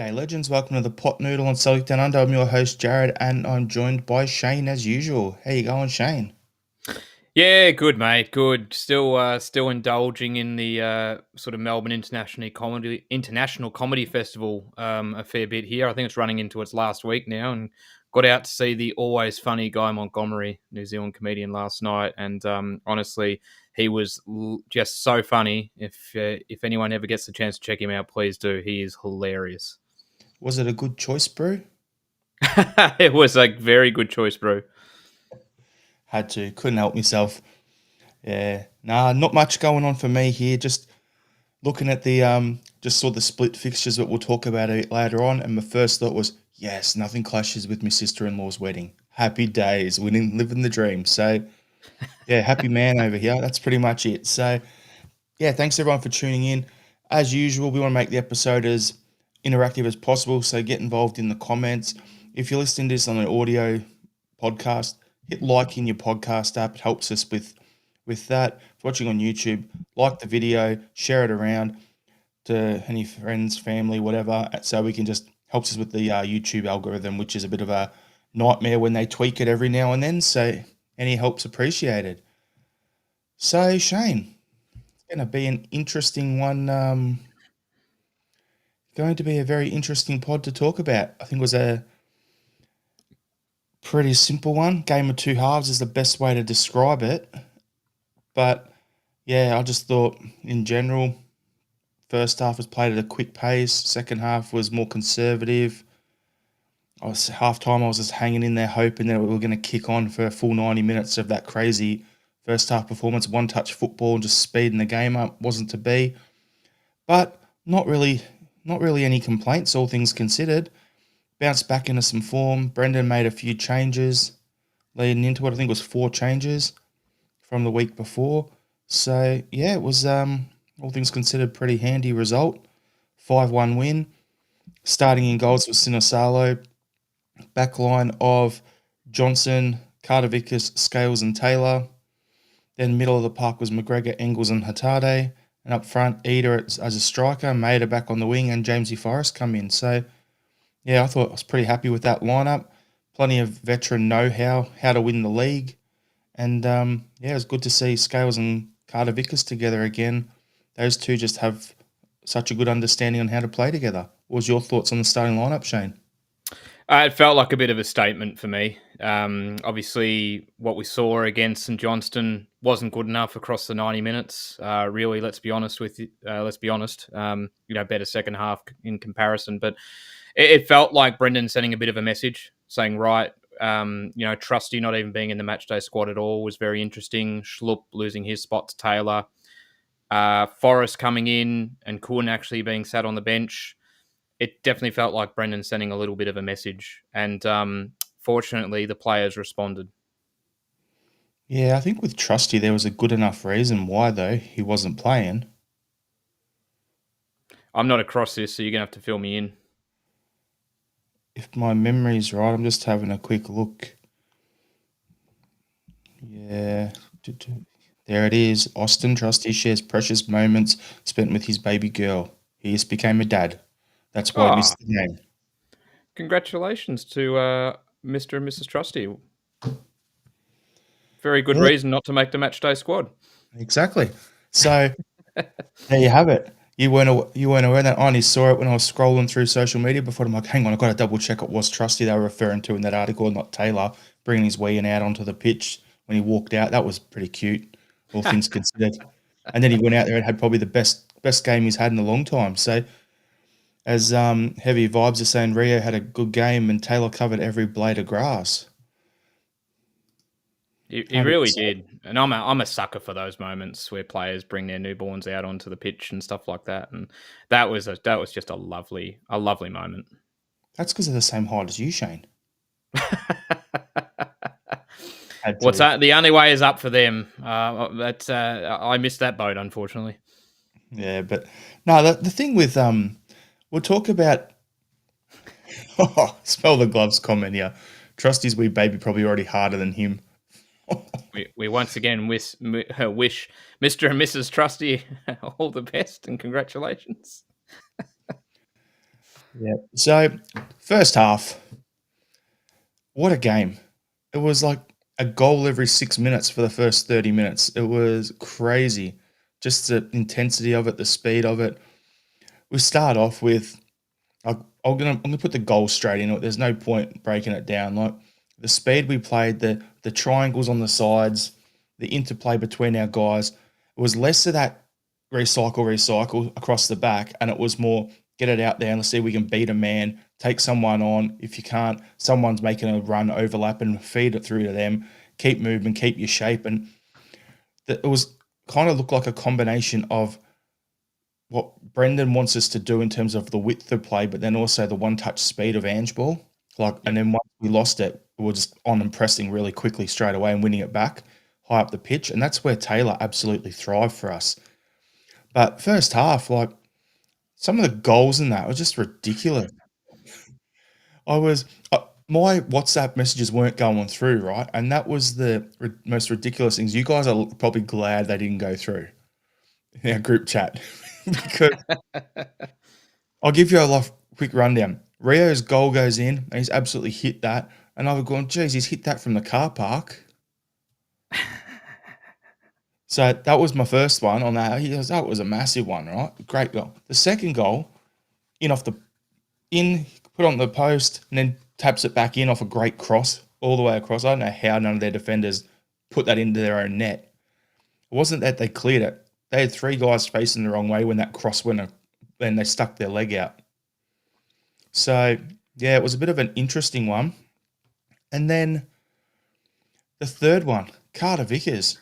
G'day legends, welcome to the Pot Noodle on Celtic Down Under. I'm your host Jared and I'm joined by Shane as usual. How you going, Shane? Yeah, good mate, good. Still indulging in the sort of Melbourne International Comedy Festival a fair bit here. I think it's running into its last week now, and got out to see the always funny Guy Montgomery, New Zealand comedian, last night. And honestly, he was just so funny. If anyone ever gets the chance to check him out, please do. He is hilarious. Was it a good choice, bro? It was a very good choice, bro. Had to, couldn't help myself. Yeah, nah, not much going on for me here. Just looking at the just saw the split fixtures that we'll talk about it later on, and my first thought was, yes, nothing clashes with my sister-in-law's wedding. Happy days, winning, living the dream. So yeah, happy man over here. That's pretty much it. So yeah, thanks everyone for tuning in. As usual, we want to make the episode as interactive as possible, so get involved in the comments. If you're listening to this on an audio podcast, hit like in your podcast app. It helps us with that. If you're watching on YouTube, like the video, share it around to any friends, family, whatever, so we can just helps us with the YouTube algorithm, which is a bit of a nightmare when they tweak it every now and then. So any help's appreciated. So Shane, going to be an interesting one. Going to be a very interesting pod to talk about. I think it was a pretty simple one. Game of two halves is the best way to describe it. But yeah, I just thought in general, first half was played at a quick pace. Second half was more conservative. Half time. I was just hanging in there, hoping that we were going to kick on for a full 90 minutes of that crazy first half performance, one touch football, and just speeding the game up. Wasn't to be, but not really any complaints. All things considered, bounced back into some form. Brendan made a few changes leading into it. I think it was 4 changes from the week before. So yeah, it was all things considered pretty handy result. 5-1 win. Starting in goals was Sinosalo. Backline of Johnson, Carter-Vickers, Scales and Taylor. Then middle of the park was McGregor, Engels and Hatade. And up front, Eder as a striker, Maida back on the wing, and Jamesy Forrest come in. So, yeah, I thought I was pretty happy with that lineup. Plenty of veteran know-how to win the league. And, yeah, it was good to see Scales and Carter-Vickers together again. Those two just have such a good understanding on how to play together. What was your thoughts on the starting lineup, Shane? It felt like a bit of a statement for me. Obviously, what we saw against St Johnston wasn't good enough across the 90 minutes. Really, let's be honest with you. Let's be honest. Better second half in comparison, but it felt like Brendan sending a bit of a message, saying, right, Trusty not even being in the matchday squad at all was very interesting. Schlupp losing his spot to Taylor. Forrest coming in and Kuhn actually being sat on the bench. It definitely felt like Brendan sending a little bit of a message. And fortunately, the players responded. Yeah, I think with Trusty, there was a good enough reason why, though, he wasn't playing. I'm not across this, so you're going to have to fill me in. If my memory's right, I'm just having a quick look. Yeah. There it is. Austin Trusty shares precious moments spent with his baby girl. He just became a dad. That's why he Ah, missed the game. congratulations to Mr. and Mrs. Trusty. Very good Yeah, reason not to make the matchday squad. exactly. So there you have it. You weren't aware that I only saw it when I was scrolling through social media before. I'm like, hang on, I've got to double check it was Trusty they were referring to in that article, not Taylor bringing his wee and out onto the pitch when he walked out. That was pretty cute, all things considered. And then he went out there and had probably the best game he's had in a long time. So as Heavy Vibes are saying, Rio had a good game and Taylor covered every blade of grass. He really 100%. did, and I'm a sucker for those moments where players bring their newborns out onto the pitch and stuff like that. And that was just a lovely moment. That's because they're the same height as you, Shane. Had What's to. that? The only way is up for them. I missed that boat, unfortunately. Yeah, but no, the thing with we'll talk about smell the gloves comment here. Trusty's wee baby probably already harder than him. We once again wish Mr. and Mrs. Trusty all the best and congratulations. Yeah. So, first half, what a game. It was like a goal every 6 minutes for the first 30 minutes. It was crazy. Just the intensity of it, the speed of it. We start off with I'm gonna put the goal straight into it. There's no point breaking it down. Like the speed we played, the triangles on the sides, the interplay between our guys. It was less of that recycle across the back, and it was more get it out there and let's see if we can beat a man, take someone on. If you can't, someone's making a run, overlap, and feed it through to them. Keep moving, keep your shape, and it was kind of looked like a combination of what Brendan wants us to do in terms of the width of play, but then also the one-touch speed of Ange ball. Like, Yeah. and then once we lost it, we were just on and pressing really quickly straight away and winning it back high up the pitch, and that's where Taylor absolutely thrived for us. But first half, like some of the goals in that were just ridiculous. I was my WhatsApp messages weren't going through, right? And that was the most ridiculous things. You guys are probably glad they didn't go through in our group chat because I'll give you a quick rundown. Rio's goal goes in, and he's absolutely hit that. And I've gone, geez, he's hit that from the car park. So that was my first one on that. He goes, that was a massive one, right? Great goal. The second goal, in off the in, put on the post, and then taps it back in off a great cross all the way across. I don't know how none of their defenders put that into their own net. It wasn't that they cleared it. They had three guys facing the wrong way when that cross went, and they stuck their leg out. So, yeah, it was a bit of an interesting one. And then the third one, Carter Vickers.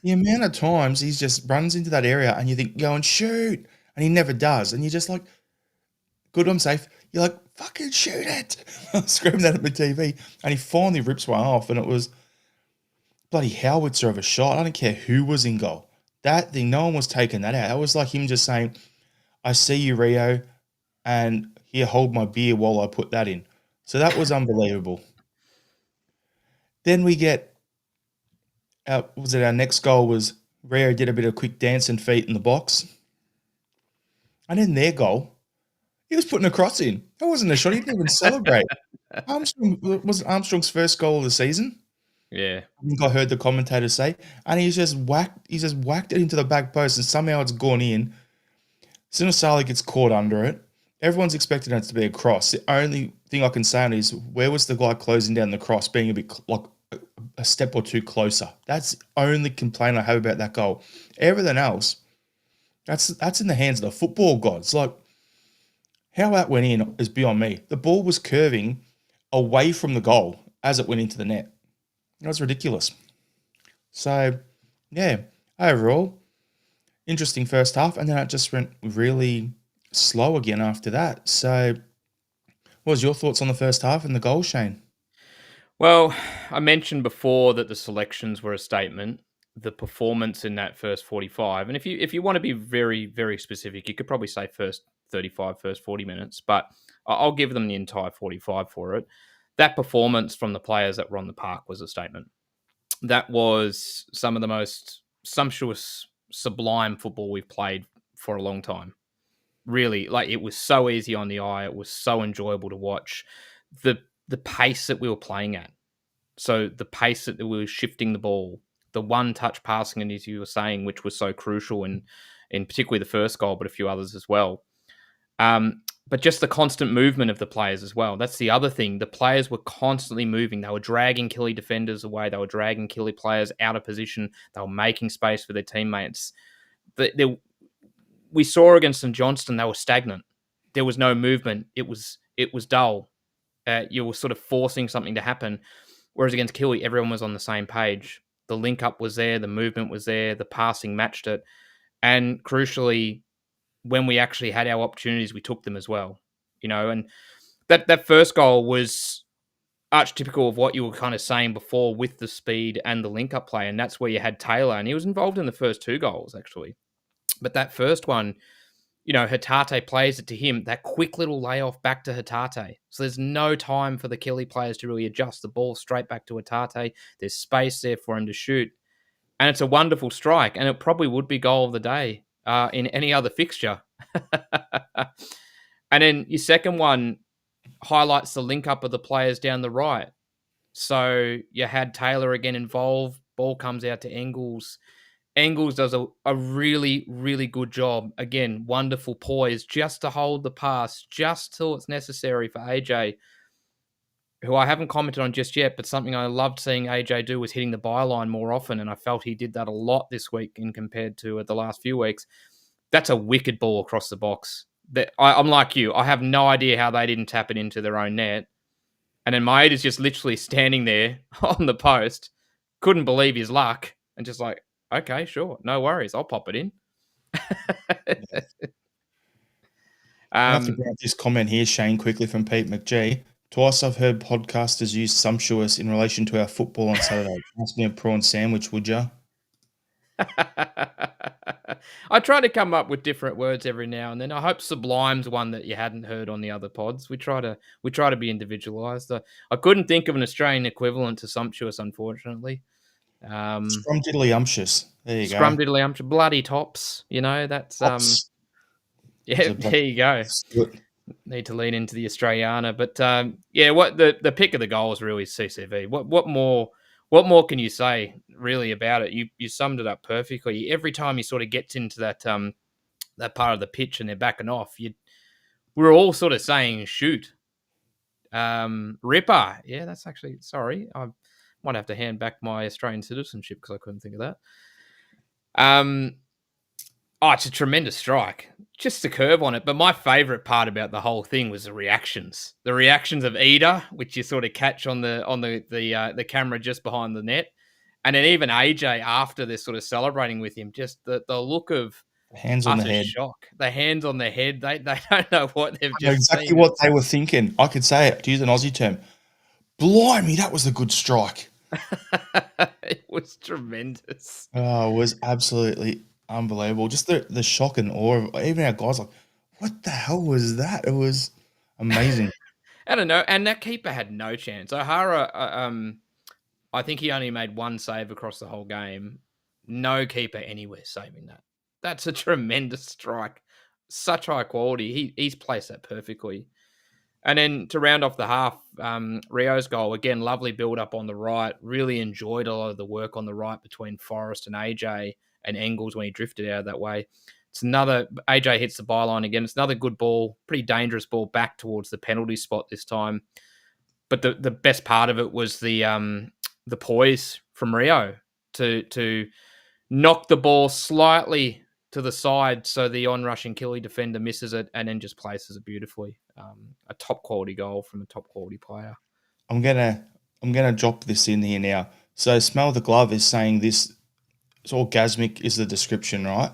The amount of times he just runs into that area and you think, go and shoot. And he never does. And you're just like, good, I'm safe. You're like, fucking shoot it. I screamed that at the TV. And he finally rips one off. And it was bloody howitzer of a shot. I don't care who was in goal. That thing, no one was taking that out. That was like him just saying, I see you, Rio. And here, hold my beer while I put that in. So that was unbelievable. Then we get our next goal was Rio did a bit of quick dance and feet in the box. And then their goal, he was putting a cross in. That wasn't a shot. He didn't even celebrate. Armstrong was Armstrong's first goal of the season. Yeah. I think I heard the commentator say, and he's just whacked it into the back post, and somehow it's gone in. Sinosali gets caught under it. Everyone's expecting it to be a cross. The only thing I can say on it is where was the guy closing down the cross, being a bit like a step or two closer. That's the only complaint I have about that goal. Everything else, that's in the hands of the football gods. Like how that went in is beyond me. The ball was curving away from the goal as it went into the net. That was ridiculous. So, yeah, overall, interesting first half, and then it just went really slow again after that. So, what was your thoughts on the first half and the goal, Shane? Well, I mentioned before that the selections were a statement. The performance in that first 45, and if you want to be very very specific, you could probably say first 35, first 40 minutes, but I'll give them the entire 45 for it. That performance from the players that were on the park was a statement. That was some of the most sumptuous, sublime football we've played for a long time. Really, like it was so easy on the eye. It was so enjoyable to watch. The the pace that we were playing at, so the pace that we were shifting the ball, the one touch passing, and as you were saying, which was so crucial in particularly the first goal, but a few others as well. But just the constant movement of the players as well. That's the other thing. The players were constantly moving. They were dragging Killie defenders away. They were dragging Killie players out of position. They were making space for their teammates. We saw against St Johnston, they were stagnant. There was no movement. It was dull. You were sort of forcing something to happen. Whereas against Killie, everyone was on the same page. The link up was there, the movement was there, the passing matched it. And crucially, when we actually had our opportunities, we took them as well. And that first goal was archetypical of what you were kind of saying before with the speed and the link up play. And that's where you had Taylor, and he was involved in the first two goals, actually. But that first one, Hatate plays it to him, that quick little layoff back to Hatate. So there's no time for the Killie players to really adjust the ball straight back to Hatate. There's space there for him to shoot. And it's a wonderful strike. And it probably would be goal of the day in any other fixture. And then your second one highlights the link up of the players down the right. So you had Taylor again involved. Ball comes out to Engels. Engels does a really, really good job. Again, wonderful poise just to hold the pass, just till it's necessary for AJ, who I haven't commented on just yet, but something I loved seeing AJ do was hitting the byline more often, and I felt he did that a lot this week in compared to the last few weeks. That's a wicked ball across the box. I'm like you. I have no idea how they didn't tap it into their own net. And then Maeda is just literally standing there on the post, couldn't believe his luck, and just like, okay, sure, no worries, I'll pop it in. I have to bring up this comment here, Shane, quickly from Pete McGee. Twice I've heard podcasters use sumptuous in relation to our football on Saturday. Ask me a prawn sandwich, would ya? I try to come up with different words every now and then. I hope Sublime's one that you hadn't heard on the other pods. We try to be individualized. I couldn't think of an Australian equivalent to sumptuous, unfortunately. Scrumdiddlyumptious. There you go. Scrumdiddlyumptious, bloody tops. You know, that's Tops. yeah. There you go. Need to lean into the Australiana, but yeah. What the pick of the goal is really CCV. What more can you say really about it? You summed it up perfectly. Every time he sort of gets into that part of the pitch and they're backing off, we're all sort of saying shoot, Ripper. Yeah, that's actually, sorry, I might have to hand back my Australian citizenship because I couldn't think of that. Oh, it's a tremendous strike. Just a curve on it. But my favourite part about the whole thing was the reactions. The reactions of Ida, which you sort of catch on the camera just behind the net. And then even AJ after they're sort of celebrating with him, just the look of hands on the head. Shock. The hands on their head. They don't know what they've just exactly seen. What they were thinking. I could say it, to use an Aussie term. Blimey, that was a good strike. It was tremendous. Oh, it was absolutely unbelievable. Just the shock and awe of even our guys, like, what the hell was that? It was amazing. I don't know. And that keeper had no chance. O'Hara, I think he only made one save across the whole game. No keeper anywhere saving that. That's a tremendous strike. Such high quality. He's placed that perfectly. And then to round off the half, Rio's goal, again, lovely build-up on the right. Really enjoyed a lot of the work on the right between Forrest and AJ and Engels when he drifted out of that way. It's another, AJ hits the byline again. It's another good ball, pretty dangerous ball back towards the penalty spot this time. But the best part of it was the poise from Rio to knock the ball slightly to the side so the on-rushing Killie defender misses it and then just places it beautifully. A top-quality goal from a top-quality player. I'm gonna drop this in here now. So Smell the Glove is saying this, it's orgasmic is the description, right?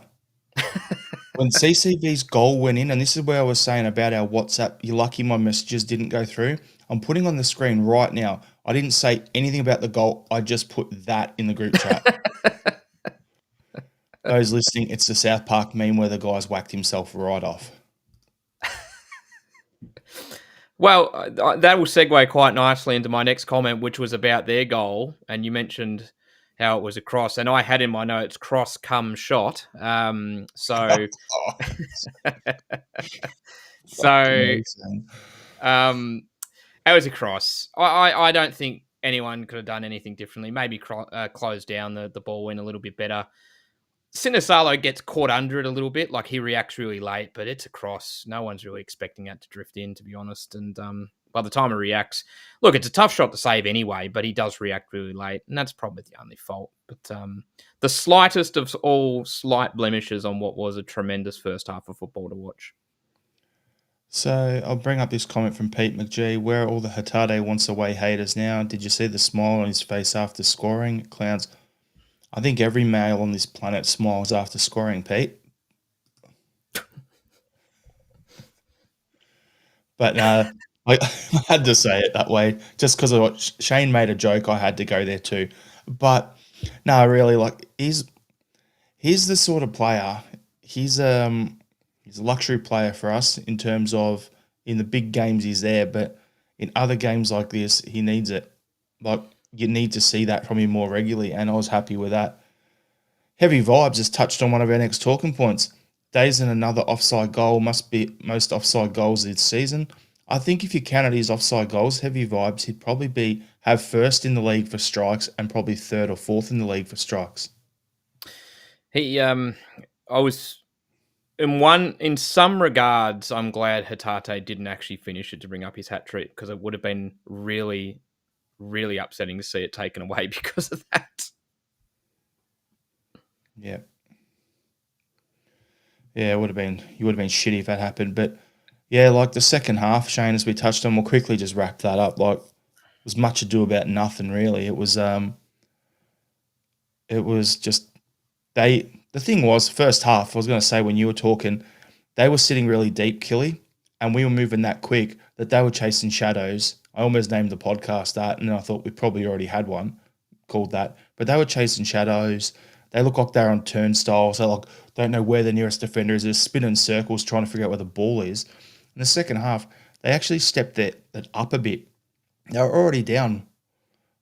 When CCV's goal went in, and this is where I was saying about our WhatsApp, you're lucky my messages didn't go through. I'm putting on the screen right now. I didn't say anything about the goal. I just put that in the group chat. Those listening, it's the South Park meme where the guy's whacked himself right off. Well, that will segue quite nicely into my next comment, which was about their goal. And you mentioned how it was a cross. And I had in my notes, cross come shot. So it was a cross. I don't think anyone could have done anything differently. Maybe close down the ball in a little bit better. Sinisalo gets caught under it a little bit, like he reacts really late, but it's a cross. No one's really expecting that to drift in, to be honest. And by the time it reacts, look, it's a tough shot to save anyway, but he does react really late, and that's probably the only fault. But the slightest of all slight blemishes on what was a tremendous first half of football to watch. So I'll bring up this comment from Pete McGee. Where are all the Hatade wants away haters now? Did you see the smile on his face after scoring? Clowns. I think every male on this planet smiles after scoring, Pete. But I had to say it that way just because Shane made a joke. I had to go there too. But no, really, like he's the sort of player. He's a luxury player for us in terms of in the big games he's there, but in other games like this, he needs it. Like you need to see that from him more regularly, and I was happy with that. Heavy Vibes has touched on one of our next talking points. Days and another offside goal must be most offside goals this season. I think if you counted his offside goals, heavy vibes, he'd probably have first in the league for strikes and probably third or fourth in the league for strikes. I was in some regards, I'm glad Hatate didn't actually finish it to bring up his hat trick because it would have been really, really upsetting to see it taken away because of that. Yeah. Yeah, it would have been you would have been shitty if that happened. But yeah, like the second half, Shane, as we touched on, we'll quickly just wrap that up. Like it was much ado about nothing really. It was just the thing was first half, I was gonna say when you were talking, they were sitting really deep, Killie, and we were moving that quick that they were chasing shadows. I almost named the podcast that, and then I thought we probably already had one called that. But they were chasing shadows. They look like they're on turnstiles. They like don't know where the nearest defender is. They're spinning circles trying to figure out where the ball is. In the second half, they actually stepped it up a bit. They were already down.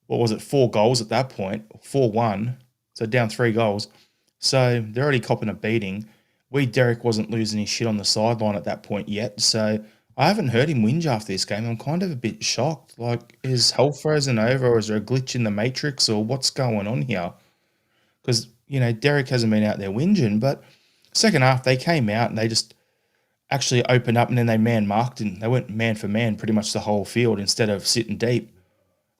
What was it? 4 goals at that point, 4-1. So down 3 goals. So they're already copping a beating. Derek wasn't losing his shit on the sideline at that point yet. So I haven't heard him whinge after this game. I'm kind of a bit shocked. Like, is hell frozen over, or is there a glitch in the matrix, or what's going on here? Because, Derek hasn't been out there whinging, but second half they came out and they just actually opened up and then they man marked and they went man for man pretty much the whole field instead of sitting deep.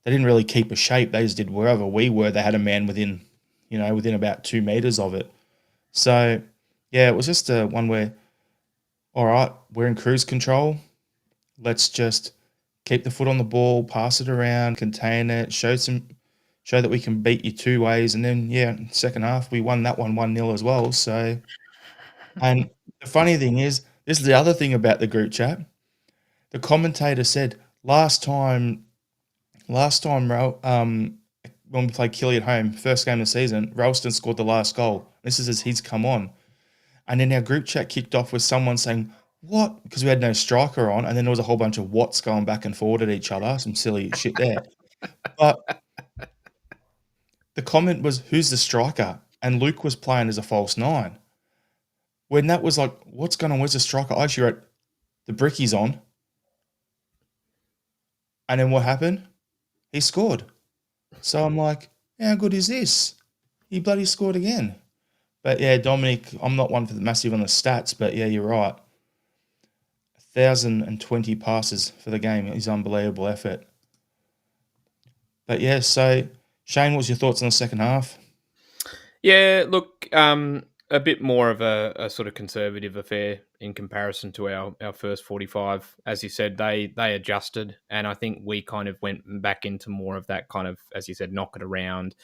They didn't really keep a shape. They just did wherever we were. They had a man within about 2 meters of it. So, yeah, it was just one where, all right, we're in cruise control. Let's just keep the foot on the ball, pass it around, contain it, show that we can beat you 2 ways. And then, yeah, second half, we won that one 1-0 as well. So, and the funny thing is, this is the other thing about the group chat. The commentator said last time, when we played Killie at home, first game of the season, Ralston scored the last goal. This is as he's come on. And then our group chat kicked off with someone saying, what? Because we had no striker on, and then there was a whole bunch of whats going back and forward at each other. Some silly shit there. But the comment was, who's the striker? And Luke was playing as a false 9. When that was like, what's going on? Where's the striker? I actually wrote, the bricky's on. And then what happened? He scored. So I'm like, how good is this? He bloody scored again. But yeah, Dominic, I'm not one for the massive on the stats, but yeah, you're right. 1,020 passes for the game is unbelievable effort. But yeah, so Shane, what's your thoughts on the second half? Yeah, look, a bit more of a sort of conservative affair in comparison to our first 45. As you said, they adjusted, and I think we kind of went back into more of that kind of, as you said, knock it around,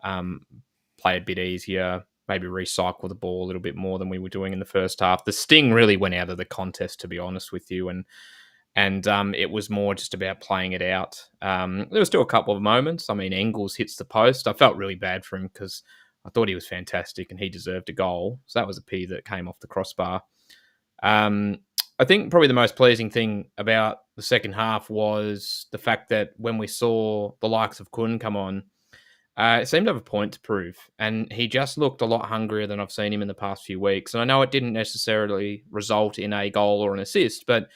play a bit easier, maybe recycle the ball a little bit more than we were doing in the first half. The sting really went out of the contest, to be honest with you, and it was more just about playing it out. There were still a couple of moments. I mean, Engels hits the post. I felt really bad for him because I thought he was fantastic and he deserved a goal. So that was a pity that came off the crossbar. I think probably the most pleasing thing about the second half was the fact that when we saw the likes of Kun come on, it seemed to have a point to prove. And he just looked a lot hungrier than I've seen him in the past few weeks. And I know it didn't necessarily result in a goal or an assist, but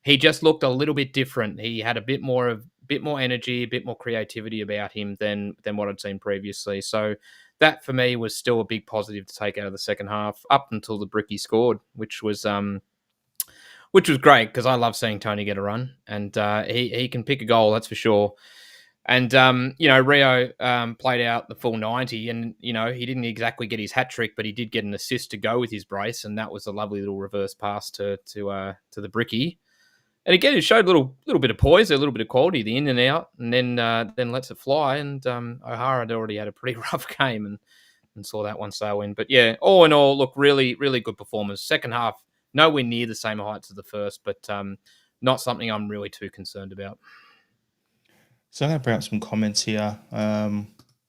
he just looked a little bit different. He had a bit more energy, a bit more creativity about him than what I'd seen previously. So that for me was still a big positive to take out of the second half, up until the Bricky scored, which was great because I love seeing Tony get a run, and he can pick a goal, that's for sure. And Rio played out the full 90, and he didn't exactly get his hat trick, but he did get an assist to go with his brace, and that was a lovely little reverse pass to the Bricky. And again, it showed a little bit of poise, a little bit of quality, the in and out, and then lets it fly. And O'Hara had already had a pretty rough game and saw that one sail in. But yeah, all in all, look, really, really good performance. Second half, nowhere near the same heights as the first, but not something I'm really too concerned about. So I'm going to bring up some comments here. Heavy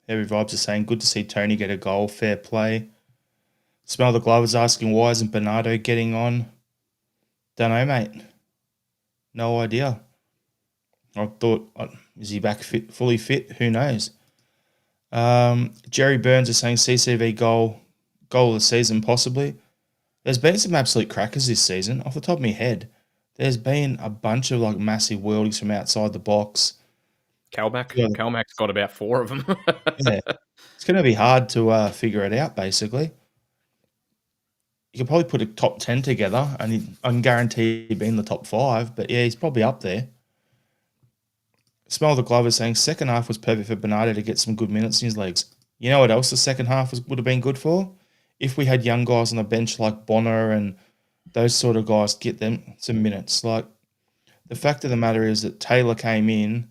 Vibes are saying, good to see Tony get a goal, fair play. Smell the Glove is asking, why isn't Bernardo getting on? Don't know, mate. No idea. I thought, is he back fully fit? Who knows? Jerry Burns is saying CCV goal of the season, possibly. There's been some absolute crackers this season. Off the top of my head, there's been a bunch of like massive worldies from outside the box. Calmac. Yeah, Calmac's got about 4 of them. yeah. It's going to be hard to figure it out. Basically, you could probably put a top 10 together, and I can guarantee he'd be in the top five. But yeah, he's probably up there. Smell the Glover saying second half was perfect for Bernardo to get some good minutes in his legs. You know what else the second half would have been good for? If we had young guys on the bench like Bonner and those sort of guys, get them some minutes. Like, the fact of the matter is that Taylor came in,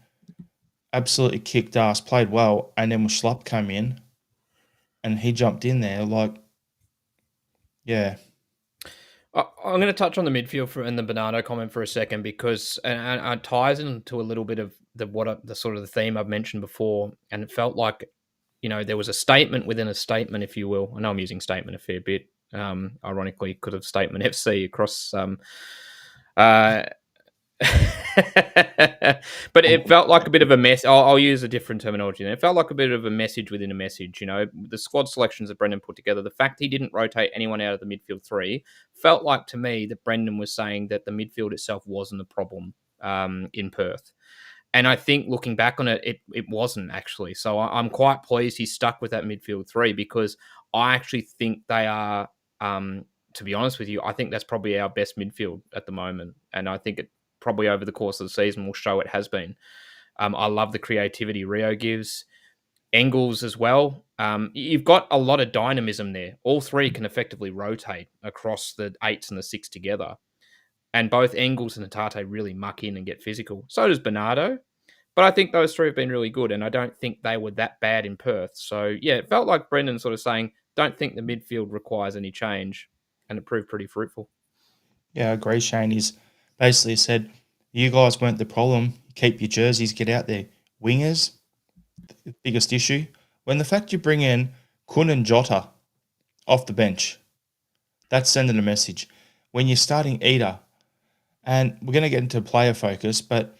absolutely kicked ass, played well, and then when Schlupp came in and he jumped in there, like, yeah. I'm going to touch on the midfield and the Bernardo comment for a second because and it ties into a little bit of the sort of the theme I've mentioned before, and it felt like there was a statement within a statement, if you will. I know I'm using statement a fair bit. Ironically, could have statement FC across uh, but it felt like a bit of a mess. I'll use a different terminology. It felt like a bit of a message within a message. The squad selections that Brendan put together, the fact he didn't rotate anyone out of the midfield three, felt like to me that Brendan was saying that the midfield itself wasn't the problem in Perth. And I think looking back on it, it wasn't actually. So I'm quite pleased he stuck with that midfield three because I actually think they are, to be honest with you, I think that's probably our best midfield at the moment. And I think it probably over the course of the season will show it has been. I love the creativity Rio gives. Engels as well. You've got a lot of dynamism there. All three can effectively rotate across the eights and the six together. And both Engels and Hatate really muck in and get physical. So does Bernardo. But I think those three have been really good, and I don't think they were that bad in Perth. So, yeah, it felt like Brendan sort of saying, don't think the midfield requires any change, and it proved pretty fruitful. Yeah, I agree, Shane. He's basically said, you guys weren't the problem. Keep your jerseys, get out there. Wingers, the biggest issue. When the fact you bring in Kun and Jota off the bench, that's sending a message. When you're starting Eder, and we're going to get into player focus, but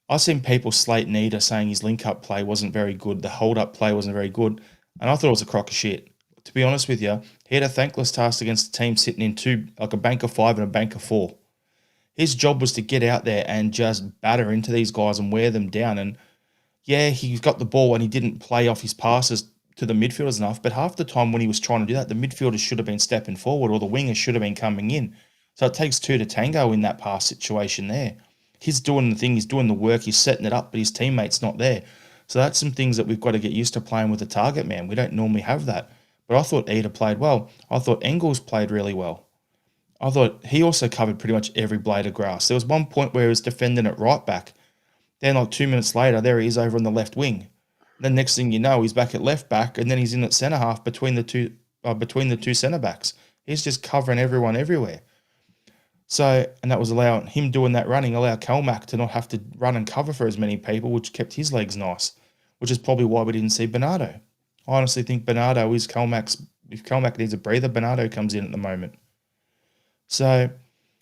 I've seen people slate Eder saying his link-up play wasn't very good, the hold-up play wasn't very good, and I thought it was a crock of shit. To be honest with you, he had a thankless task against a team sitting in two, like a bank of five and a bank of four. His job was to get out there and just batter into these guys and wear them down. And yeah, he's got the ball and he didn't play off his passes to the midfielders enough. But half the time when he was trying to do that, the midfielders should have been stepping forward or the wingers should have been coming in. So it takes two to tango in that pass situation there. He's doing the thing, he's doing the work, he's setting it up, but his teammate's not there. So that's some things that we've got to get used to playing with a target man. We don't normally have that. But I thought Eder played well. I thought Engels played really well. I thought he also covered pretty much every blade of grass. There was one point where he was defending at right back. Then, like 2 minutes later, there he is over on the left wing. Then next thing you know, he's back at left back, and then he's in at centre half between the two centre backs. He's just covering everyone everywhere. So, and that was allowing him doing that running, allow Calmac to not have to run and cover for as many people, which kept his legs nice, which is probably why we didn't see Bernardo. I honestly think Bernardo is Calmac's. If Calmac needs a breather, Bernardo comes in at the moment. So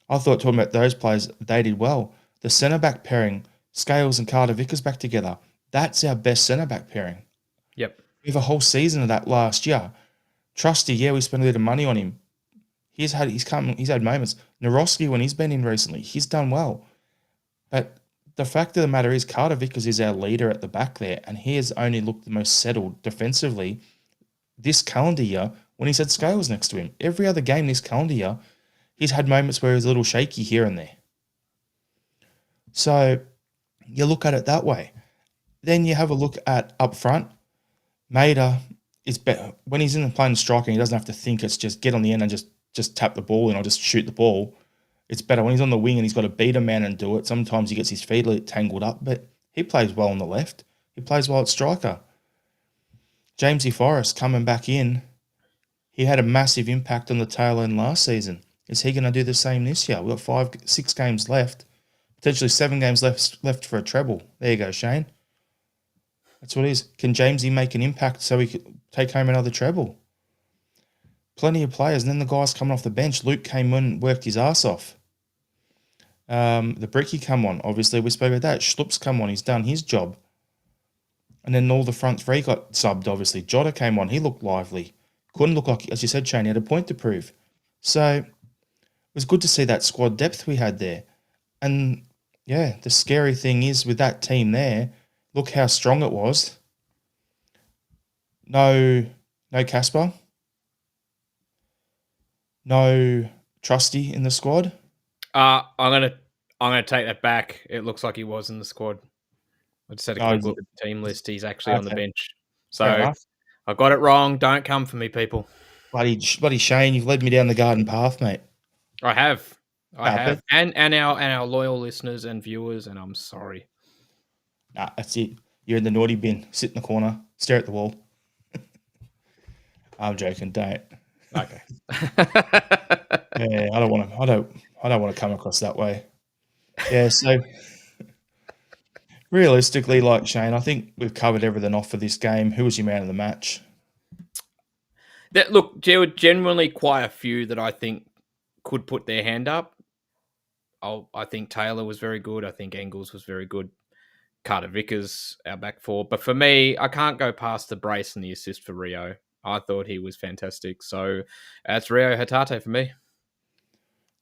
I thought talking about those players, they did well. The centre-back pairing, Scales and Carter Vickers back together, that's our best centre-back pairing. Yep. We have a whole season of that last year. Trusty, yeah, we spent a bit of money on him. He's had moments. Naroski, when he's been in recently, he's done well. But the fact of the matter is Carter Vickers is our leader at the back there, and he has only looked the most settled defensively this calendar year when he's had Scales next to him. Every other game this calendar year, he's had moments where he's a little shaky here and there. So you look at it that way. Then you have a look at up front. Maida is better. When he's in the playing striking, he doesn't have to think. It's just get on the end and just tap the ball and I'll just shoot the ball. It's better when he's on the wing and he's got to beat a man and do it. Sometimes he gets his feet a little tangled up, but he plays well on the left. He plays well at striker. Jamesy Forrest coming back in, he had a massive impact on the tail end last season. Is he going to do the same this year? We've got 6 games left, potentially 7 games left for a treble. There you go, Shane. That's what it is. Can Jamesy make an impact so he could take home another treble? Plenty of players. And then the guys coming off the bench. Luke came in and worked his ass off. The Bricky come on. Obviously, we spoke about that. Schlupp's come on. He's done his job. And then all the front three got subbed, obviously. Jota came on. He looked lively. Couldn't look like, as you said, Shane, he had a point to prove. So it was good to see that squad depth we had there. And yeah, the scary thing is with that team there, look how strong it was. No Casper, no Trusty in the squad. I'm gonna take that back. It looks like he was in the squad. I just had a No, quick look at the team list. He's actually on the okay, bench. fair So enough. I got it wrong. Don't come for me, people. Bloody Shane, you've led me down the garden path, mate. I have. I Nah, have. but And our loyal listeners and viewers, and I'm sorry. nah, that's it. You're in the naughty bin. Sit in the corner, stare at the wall. I'm joking. Don't. Okay. Yeah, I don't want to. I don't want to come across that way. Yeah. So realistically, like Shane, I think we've covered everything off for this game. Who was your man of the match? Look, there were generally quite a few that I think could put their hand up. I think Taylor was very good. I think Engels was very good. Carter Vickers, our back four. But for me, I can't go past the brace and the assist for Rio. I thought he was fantastic. So it's Rio Hatate for me.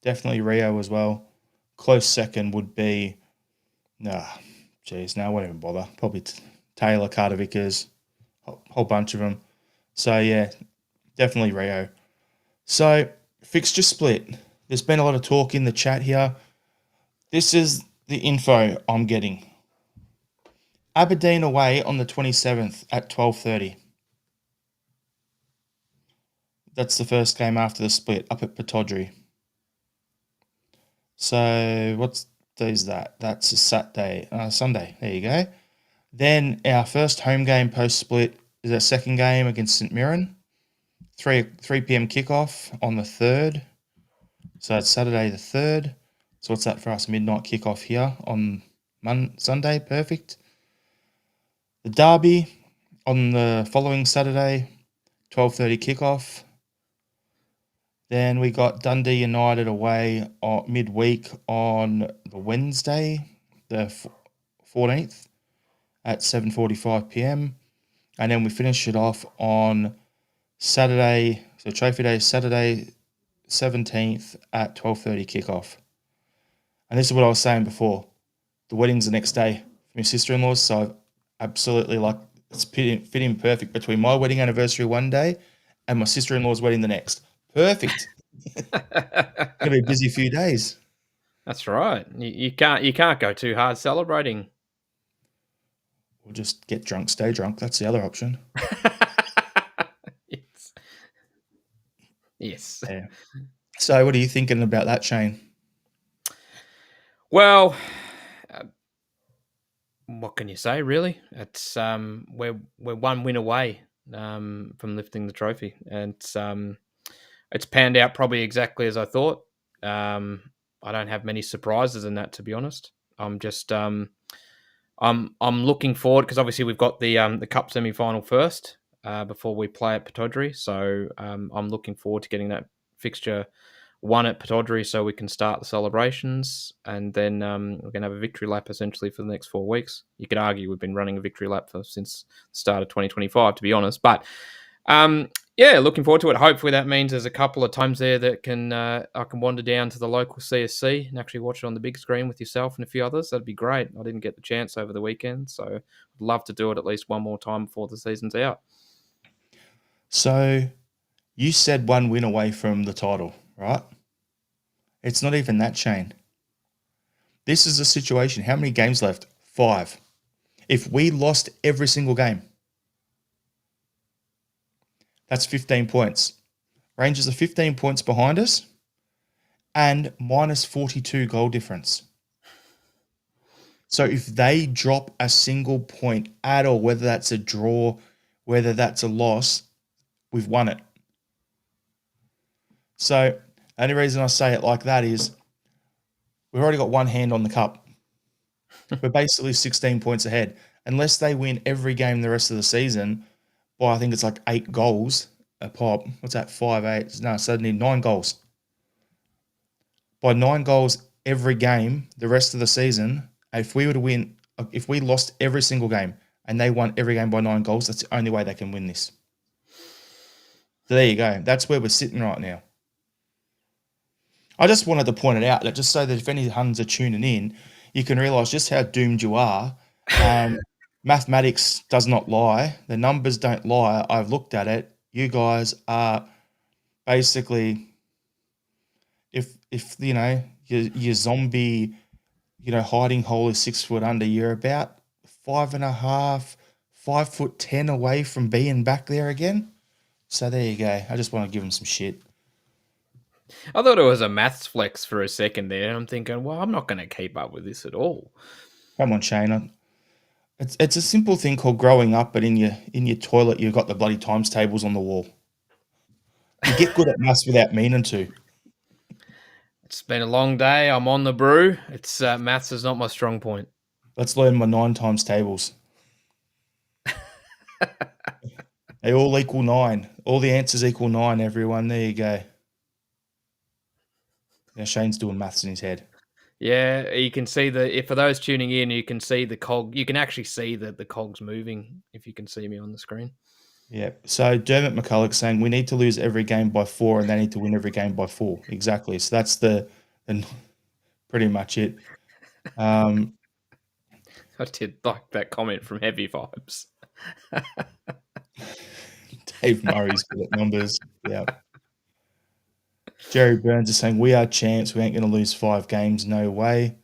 Definitely Rio as well. Close second would be, geez, no, I won't even bother. Probably Taylor, Carter Vickers, whole bunch of them. So yeah, definitely Rio. So fixture split. There's been a lot of talk in the chat here. This is the info I'm getting. Aberdeen away on the 27th at 12:30. That's the first game after the split up at Pataudry. So what's is that? That's a Sunday. There you go. Then our first home game post split is our second game against St Mirren. 3 p.m. kickoff on the 3rd. So that's Saturday the 3rd. So what's that for us? Midnight kickoff here on Sunday. Perfect. The derby on the following Saturday, 12:30 kickoff. Then we got Dundee United away midweek on the Wednesday, the 14th at 7:45 p.m. And then we finish it off on Saturday, so Trophy Day, Saturday 17th at 12:30 kickoff. And this is what I was saying before. The wedding's the next day from your sister-in-law's, so absolutely it's fitting perfect between my wedding anniversary one day and my sister-in-law's wedding the next. Perfect. Gonna be a busy few days. That's right. You can't go too hard celebrating. We'll just get drunk, stay drunk. That's the other option. Yes. Yes. Yeah. So, what are you thinking about that, Shane? Well, what can you say? Really, it's we're one win away from lifting the trophy, and it's panned out probably exactly as I thought. I don't have many surprises in that, to be honest. I'm just I'm looking forward because obviously we've got the cup semi final first before we play at Pataudry, so I'm looking forward to getting that fixture won at Pataudry so we can start the celebrations, and then we're going to have a victory lap essentially for the next 4 weeks. You could argue we've been running a victory lap since the start of 2025, to be honest. But yeah, looking forward to it. Hopefully that means there's a couple of times there that I can wander down to the local CSC and actually watch it on the big screen with yourself and a few others. That'd be great. I didn't get the chance over the weekend, so I'd love to do it at least one more time before the season's out. So, you said one win away from the title, right? It's not even that, Shane. This is a situation. How many games left? 5. If we lost every single game, that's 15 points. Rangers are 15 points behind us and minus 42 goal difference. So if they drop a single point at all, whether that's a draw, whether that's a loss, we've won it. So the only reason I say it like that is we've already got one hand on the cup. We're basically 16 points ahead. Unless they win every game the rest of the season, by I think it's like 8 goals a pop. What's that? 5, 8? No, so they need 9 goals. By 9 goals every game the rest of the season, if we were to win, if we lost every single game and they won every game by 9 goals, that's the only way they can win this. So there you go. That's where we're sitting right now. I just wanted to point it out that just so that if any Huns are tuning in, you can realise just how doomed you are. Mathematics does not lie. The numbers don't lie. I've looked at it. You guys are basically, if you know your zombie, hiding hole is 6 foot under, you're about 5.5, 5'10" away from being back there again. So there you go. I just want to give them some shit. I thought it was a maths flex for a second there. I'm thinking, well, I'm not going to keep up with this at all. Come on, Shane. It's a simple thing called growing up, but in your toilet you've got the bloody times tables on the wall. You get good at maths without meaning to. It's been a long day. I'm on the brew. It's maths is not my strong point. Let's learn my 9 times tables. They all equal 9. All the answers equal 9, everyone. There you go. Now Shane's doing maths in his head. Yeah, you can see for those tuning in, you can see the cog. You can actually see the cogs moving if you can see me on the screen. Yeah. So Dermot McCulloch's saying we need to lose every game by 4 and they need to win every game by 4. Exactly. So that's the pretty much it. I did like that comment from Heavy Vibes. Dave Murray's good at numbers. Yeah. Jerry Burns is saying we are champs. We ain't going to lose 5 games. No way.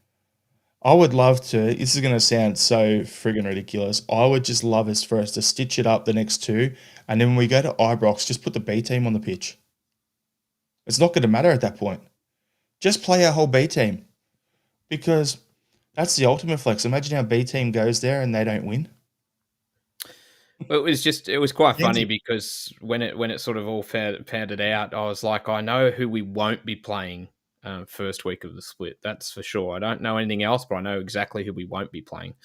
I would love to. This is going to sound so friggin' ridiculous. I would just love us for us to stitch it up the next 2, and then when we go to Ibrox, just put the B team on the pitch. It's not going to matter at that point. Just play our whole B team, because that's the ultimate flex. Imagine our B team goes there and they don't win. It was quite funny because when it sort of all pounded out, I was like, I know who we won't be playing first week of the split. That's for sure. I don't know anything else, but I know exactly who we won't be playing.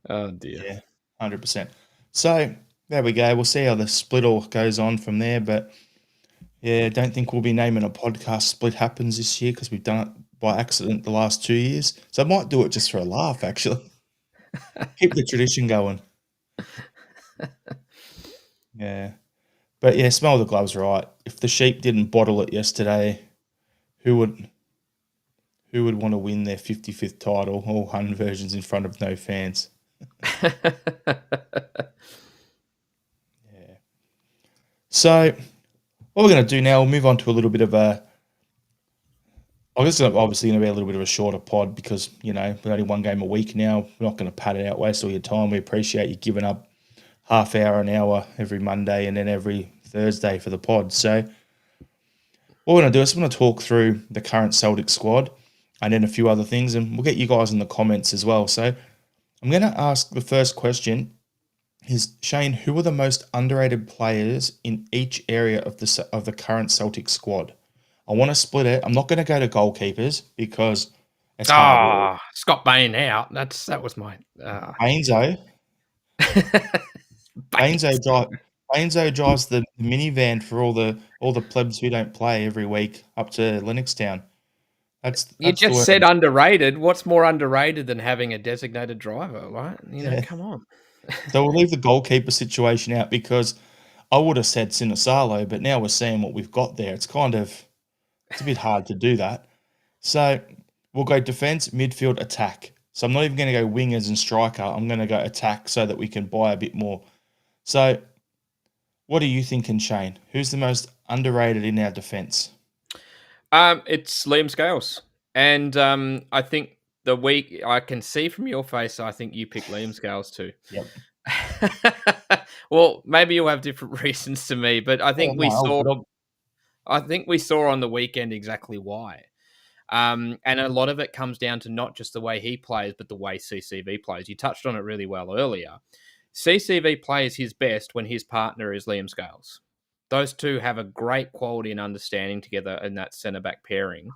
Oh dear. Yeah, 100%. So there we go. We'll see how the split all goes on from there. But yeah, I don't think we'll be naming a podcast split happens this year because we've done it by accident the last 2 years. So I might do it just for a laugh, actually. Keep the tradition going. Yeah. But yeah, smell the gloves right. If the sheep didn't bottle it yesterday, who would want to win their 55th title, all Hun versions in front of no fans? Yeah. So what we're going to do now, we'll move on to a little bit of a, I guess it's obviously going to be a little bit of a shorter pod because, we're only 1 game a week now. We're not going to pad it out, waste all your time. We appreciate you giving up half hour, an hour every Monday and then every Thursday for the pod. So what we're going to do is we're going to talk through the current Celtic squad and then a few other things, and we'll get you guys in the comments as well. So I'm going to ask the first question is, Shane, who are the most underrated players in each area of the current Celtic squad? I want to split it. I'm not going to go to goalkeepers because it's hard. Scott Bain out. That was my Bainzo. Bainzo drives the minivan for all the plebs who don't play every week up to Lennoxtown. You just said underrated. What's more underrated than having a designated driver, right? Come on. So we'll leave the goalkeeper situation out because I would have said Sinisalo, but now we're seeing what we've got there. It's a bit hard to do that. So we'll go defense, midfield, attack. So I'm not even going to go wingers and striker. I'm going to go attack so that we can buy a bit more. So what are you thinking, Shane? Who's the most underrated in our defense? It's Liam Scales. And I think I can see from your face, I think you picked Liam Scales too. Yep. Well, maybe you'll have different reasons to me, but I think we saw on the weekend exactly why. And a lot of it comes down to not just the way he plays, but the way CCV plays. You touched on it really well earlier. CCV plays his best when his partner is Liam Scales. Those two have a great quality and understanding together in that centre-back pairing.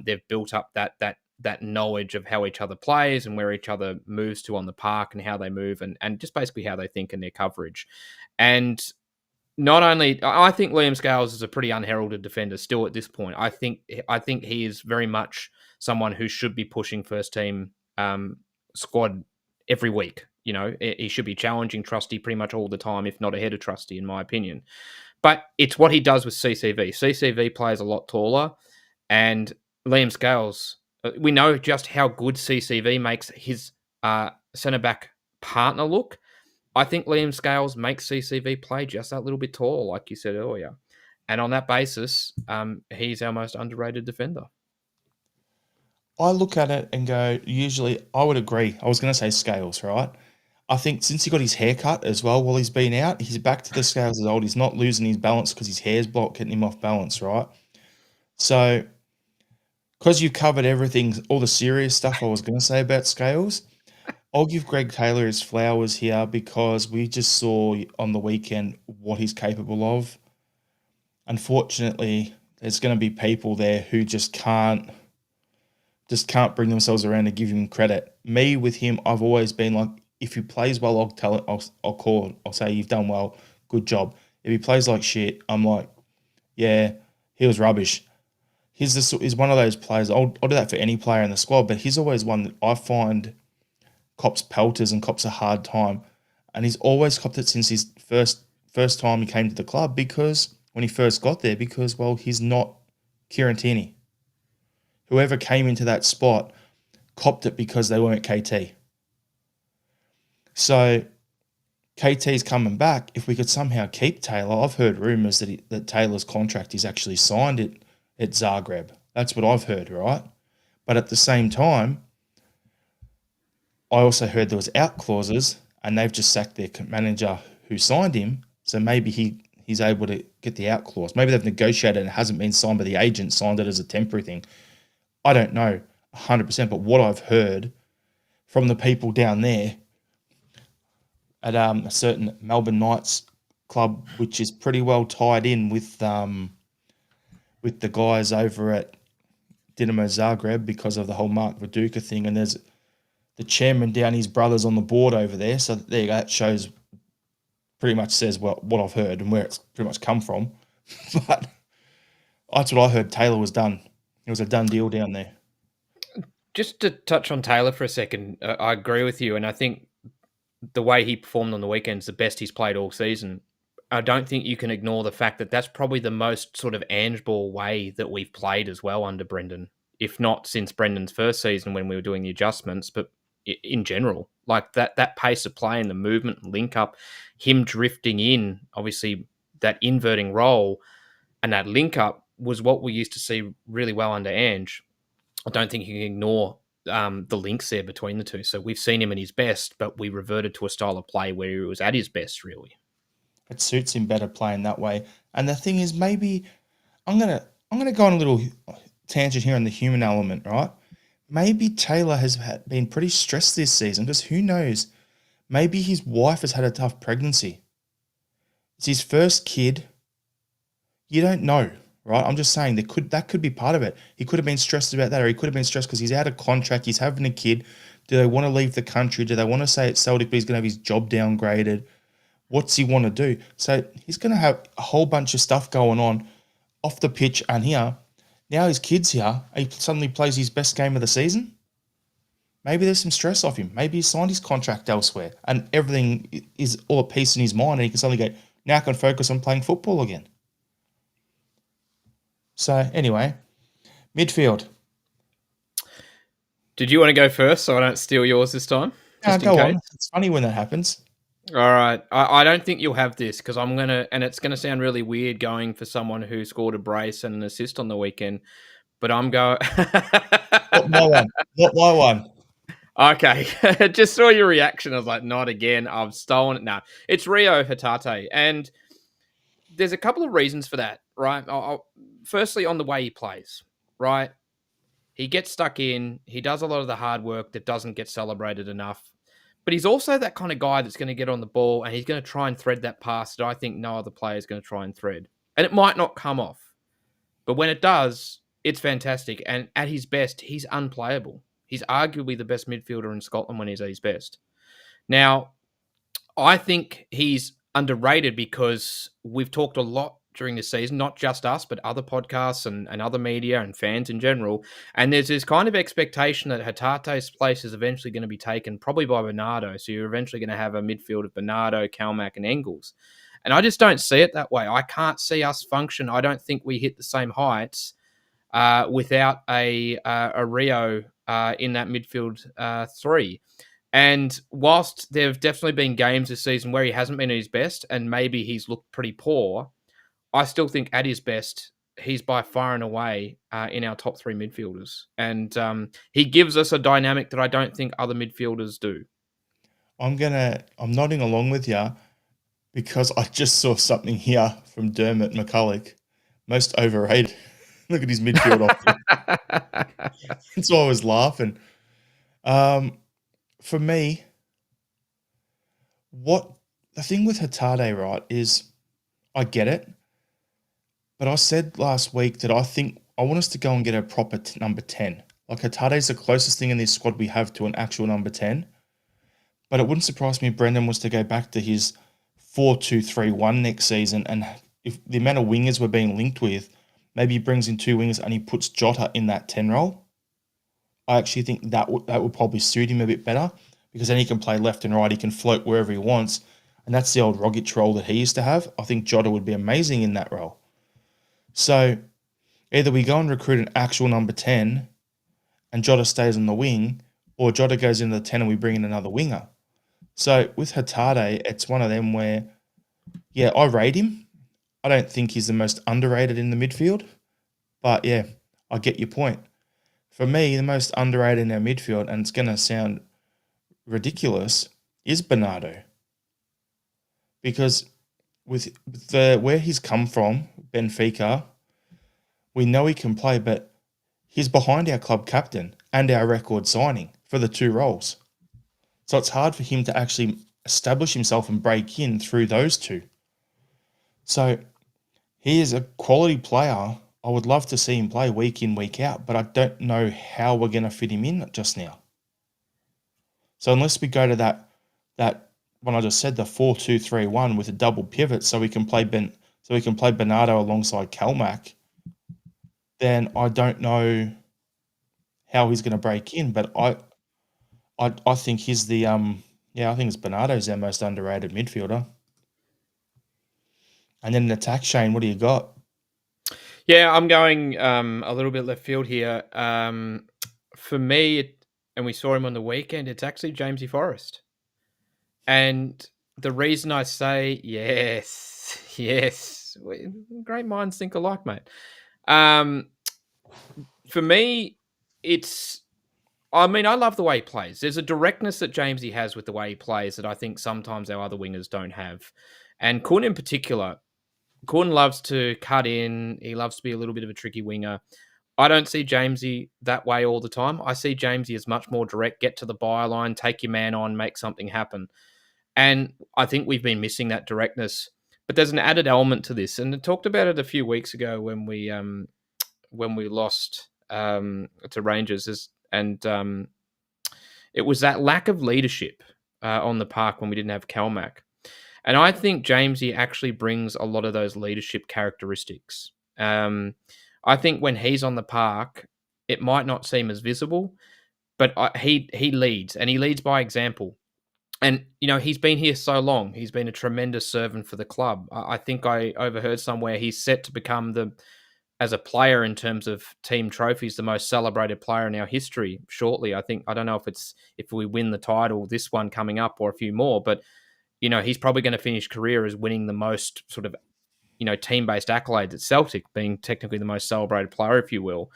They've built up that knowledge of how each other plays and where each other moves to on the park and how they move and just basically how they think in their coverage. And not only, I think Liam Scales is a pretty unheralded defender still at this point. I think he is very much someone who should be pushing first team squad every week. He should be challenging Trusty pretty much all the time, if not ahead of Trusty, in my opinion. But it's what he does with CCV. CCV plays a lot taller, and Liam Scales, we know just how good CCV makes his centre back partner look. I think Liam Scales makes CCV play just that little bit taller, like you said earlier. And on that basis, he's our most underrated defender. I look at it and go, usually I would agree. I was going to say Scales, right? I think since he got his hair cut as well while he's been out, he's back to the Scales as old. He's not losing his balance because his hair's getting him off balance, right? So, because you covered everything, all the serious stuff I was going to say about Scales, I'll give Greg Taylor his flowers here because we just saw on the weekend what he's capable of. Unfortunately, there's going to be people there who just can't bring themselves around to give him credit. Me with him, I've always been like, if he plays well, I'll tell it. I'll say you've done well, good job. If he plays like shit, I'm like, yeah, he was rubbish. He's one of those players. I'll do that for any player in the squad, but he's always one that I find cops pelters and cops a hard time, and he's always copped it since his first time he came to the club because when he first got there, because well, he's not Kieran Tierney. Whoever came into that spot copped it because they weren't KT. So KT's coming back. If we could somehow keep Taylor, I've heard rumours that Taylor's contract is actually signed at Zagreb. That's what I've heard, right? But at the same time, I also heard there was out clauses, and they've just sacked their manager who signed him. So maybe he's able to get the out clause. Maybe they've negotiated and it hasn't been signed, but the agent signed it as a temporary thing. I don't know 100%, but what I've heard from the people down there at a certain Melbourne Knights club, which is pretty well tied in with the guys over at Dinamo Zagreb because of the whole Mark Viduka thing, and there's the chairman down, his brother's on the board over there. So there you go. That shows, pretty much says what I've heard and where it's pretty much come from. But that's what I heard. Taylor was done. It was a done deal down there. Just to touch on Taylor for a second, I agree with you. And I think the way he performed on the weekend is the best he's played all season. I don't think you can ignore the fact that that's probably the most sort of Ange ball way that we've played as well under Brendan, if not since Brendan's first season when we were doing the adjustments, but in general, like that pace of play and the movement and link up, him drifting in, obviously that inverting role and that link up was what we used to see really well under Ange. I don't think you can ignore the links there between the two. So we've seen him at his best, but we reverted to a style of play where he was at his best, really. It suits him better playing that way. And the thing is, maybe I'm gonna go on a little tangent here on the human element, right? Maybe Taylor has been pretty stressed this season because who knows? Maybe his wife has had a tough pregnancy. It's his first kid. You don't know, right? I'm just saying that could be part of it. He could have been stressed about that, or he could have been stressed because he's out of contract. He's having a kid. Do they want to leave the country? Do they want to say it's Celtic, but he's going to have his job downgraded? What's he want to do? So he's going to have a whole bunch of stuff going on off the pitch and here. Now his kid's here. He suddenly plays his best game of the season. Maybe there's some stress off him. Maybe he signed his contract elsewhere and everything is all at peace in his mind and he can suddenly go, now I can focus on playing football again. So anyway, midfield. Did you want to go first so I don't steal yours this time? Go on. It's funny when that happens. All right. I don't think you'll have this because I'm going to, and it's going to sound really weird going for someone who scored a brace and an assist on the weekend, but I'm going. Not my one. Not my one. Okay. Just saw your reaction. I was like, not again. I've stolen it. No, it's Rio Hatate. And there's a couple of reasons for that, right? Firstly, on the way he plays, right? He gets stuck in. He does a lot of the hard work that doesn't get celebrated enough. But he's also that kind of guy that's going to get on the ball and he's going to try and thread that pass that I think no other player is going to try and thread. And it might not come off. But when it does, it's fantastic. And at his best, he's unplayable. He's arguably the best midfielder in Scotland when he's at his best. Now, I think he's underrated because we've talked a lot during this season, not just us, but other podcasts and other media and fans in general. And there's this kind of expectation that Hatate's place is eventually going to be taken probably by Bernardo. So you're eventually going to have a midfield of Bernardo, Kalmack, and Engels. And I just don't see it that way. I can't see us function. I don't think we hit the same heights without a Rio in that midfield three. And whilst there have definitely been games this season where he hasn't been at his best and maybe he's looked pretty poor, I still think at his best, he's by far and away in our top three midfielders. And he gives us a dynamic that I don't think other midfielders do. I'm nodding along with you because I just saw something here from Dermot McCulloch. Most overrated. Look at his midfield option. That's why I was laughing. For me, the thing with Hatate, right, is I get it, but I said last week that I think I want us to go and get a proper number 10. Like Hatate's the closest thing in this squad we have to an actual number 10, but it wouldn't surprise me if Brendan was to go back to his 4-2-3-1 next season, and if the amount of wingers we're being linked with, maybe he brings in two wingers and he puts Jota in that 10 role. I actually think that would probably suit him a bit better because then he can play left and right. He can float wherever he wants. And that's the old Rogic role that he used to have. I think Jota would be amazing in that role. So either we go and recruit an actual number 10 and Jota stays on the wing, or Jota goes into the 10 and we bring in another winger. So with Hatate, it's one of them where, yeah, I rate him. I don't think he's the most underrated in the midfield. But yeah, I get your point. For me, the most underrated in our midfield, and it's going to sound ridiculous, is Bernardo. Because with where he's come from, Benfica, we know he can play, but he's behind our club captain and our record signing for the two roles. So it's hard for him to actually establish himself and break in through those two. So he is a quality player. I would love to see him play week in, week out, but I don't know how we're going to fit him in just now. So unless we go to that when I just said, the 4-2-3-1 with a double pivot, so we can play Bernardo alongside Kalmack, then I don't know how he's going to break in. But I think he's the I think it's Bernardo's our most underrated midfielder. And then in attack, Shane, what do you got? Yeah, I'm going a little bit left field here. For me, and we saw him on the weekend, it's actually Jamesy Forrest. And the reason I say yes, great minds think alike, mate. For me, I love the way he plays. There's a directness that Jamesy has with the way he plays that I think sometimes our other wingers don't have. And Kun in particular, Kun loves to cut in. He loves to be a little bit of a tricky winger. I don't see Jamesy that way all the time. I see Jamesy as much more direct, get to the byline, take your man on, make something happen. And I think we've been missing that directness. But there's an added element to this. And I talked about it a few weeks ago when we lost to Rangers. And it was that lack of leadership on the park when we didn't have Kalmack. And I think Jamesy actually brings a lot of those leadership characteristics. I think when he's on the park, it might not seem as visible, but he leads, and he leads by example. And, he's been here so long. He's been a tremendous servant for the club. I think I overheard somewhere he's set to become as a player in terms of team trophies, the most celebrated player in our history shortly. I don't know if we win the title, this one coming up or a few more, but he's probably going to finish career as winning the most sort of, team-based accolades at Celtic, being technically the most celebrated player, if you will.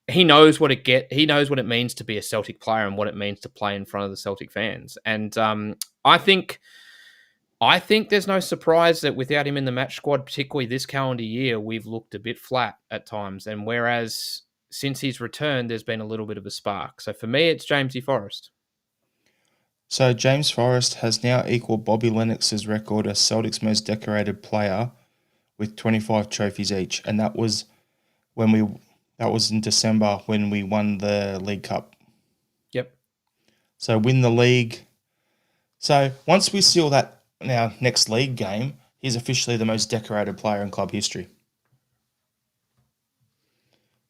He knows what it means to be a Celtic player and what it means to play in front of the Celtic fans. And I think there's no surprise that without him in the match squad, particularly this calendar year, we've looked a bit flat at times. And whereas since he's returned, there's been a little bit of a spark. So for me, it's Jamesy Forrest. So James Forrest has now equaled Bobby Lennox's record as Celtic's most decorated player with 25 trophies each. And that was in December when we won the League Cup. Yep. So win the league. So once we seal that in our next league game, He's officially the most decorated player in club history.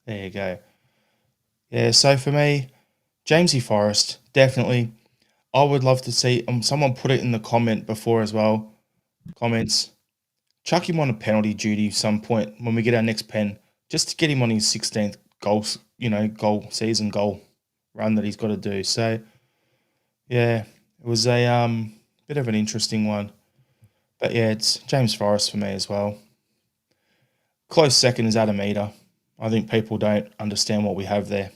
There you go. Yeah, so for me, Jamesy Forrest, definitely. I would love to see someone put it in the comment before as well. Comments. Chuck him on a penalty duty some point when we get our next pen, just to get him on his 16th season goal run that he's got to do. So yeah, it was a bit of an interesting one. But yeah, it's James Forrest for me as well. Close second is Adam Eder. I think people don't understand what we have there.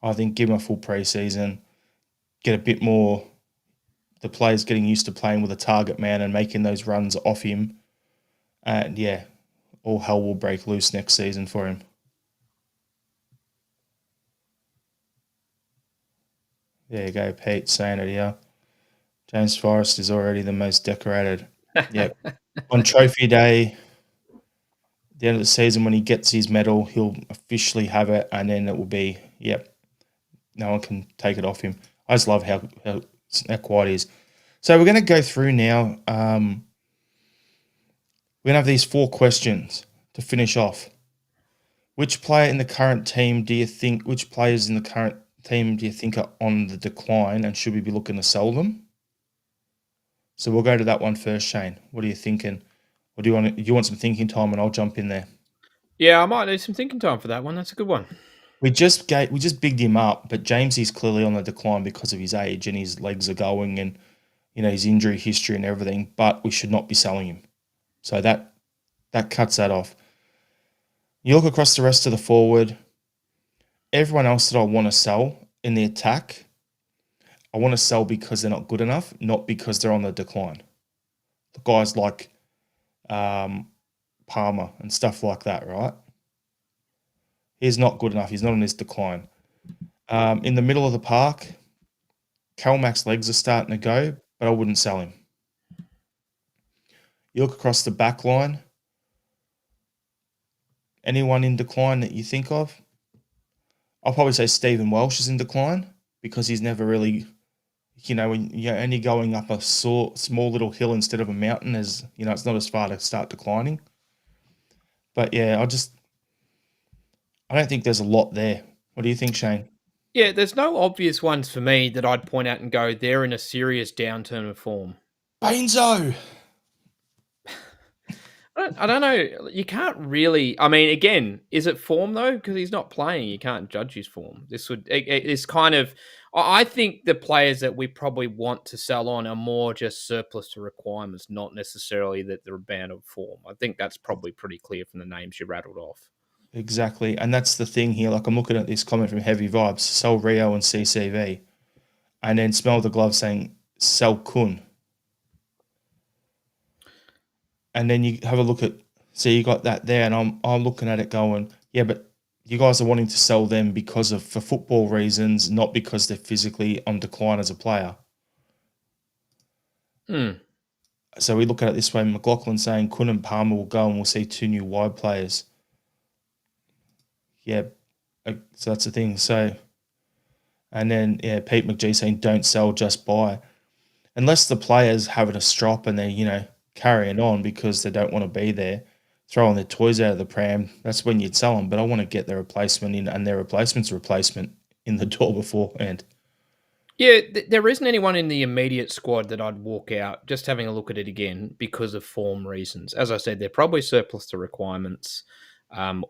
I think give him a full preseason, get a bit more. The players getting used to playing with a target man and making those runs off him. And yeah, all hell will break loose next season for him. There you go, Pete saying it here. James Forrest is already the most decorated. Yep. On trophy day, the end of the season, when he gets his medal, he'll officially have it, and then it will be, yep, no one can take it off him. I just love how quiet he is. So we're going to go through now. We're going to have these 4 questions to finish off. Which player in the current team do you think, which players in the current team do you think are on the decline, and should we be looking to sell them? So we'll go to that one first, Shane. What are you thinking? Or do you want some thinking time, and I'll jump in there? Yeah, I might need some thinking time for that one. That's a good one. We just bigged him up, but James is clearly on the decline because of his age and his legs are going, and his injury history and everything. But we should not be selling him. So that cuts that off. You look across the rest of the forward. Everyone else that I want to sell in the attack, I want to sell because they're not good enough, not because they're on the decline. The guys like Palmer and stuff like that, right? He's not good enough. He's not on his decline. In the middle of the park, Calmac's legs are starting to go, but I wouldn't sell him. You look across the back line. Anyone in decline that you think of? I'll probably say Stephen Welsh is in decline because he's never really, when you're only going up a small little hill instead of a mountain, it's not as far to start declining. But yeah, I don't think there's a lot there. What do you think, Shane? Yeah, there's no obvious ones for me that I'd point out and go, they're in a serious downturn of form. Bainzo! I don't know. You can't really. I mean, again, is it form though? Because he's not playing, you can't judge his form. It's kind of. I think the players that we probably want to sell on are more just surplus to requirements, not necessarily that they're bad of form. I think that's probably pretty clear from the names you rattled off. Exactly, and that's the thing here. Like I'm looking at this comment from Heavy Vibes: sell Rio and CCV, and then Smell the Glove saying sell Kun. And then you have a look at, so you got that there, and I'm looking at it going, yeah, but you guys are wanting to sell them for football reasons, not because they're physically on decline as a player. So we look at it this way: McLaughlin saying Kun and Palmer will go, and we'll see 2 new wide players. Yeah, so that's the thing. So, and then Pete McGee saying don't sell, just buy, unless the players having a strop and they're carrying on because they don't want to be there, throwing their toys out of the pram. That's when you'd sell them. But I want to get their replacement in, and their replacement in the door beforehand. Yeah, there isn't anyone in the immediate squad that I'd walk out just having a look at it again because of form reasons. As I said, they're probably surplus to requirements.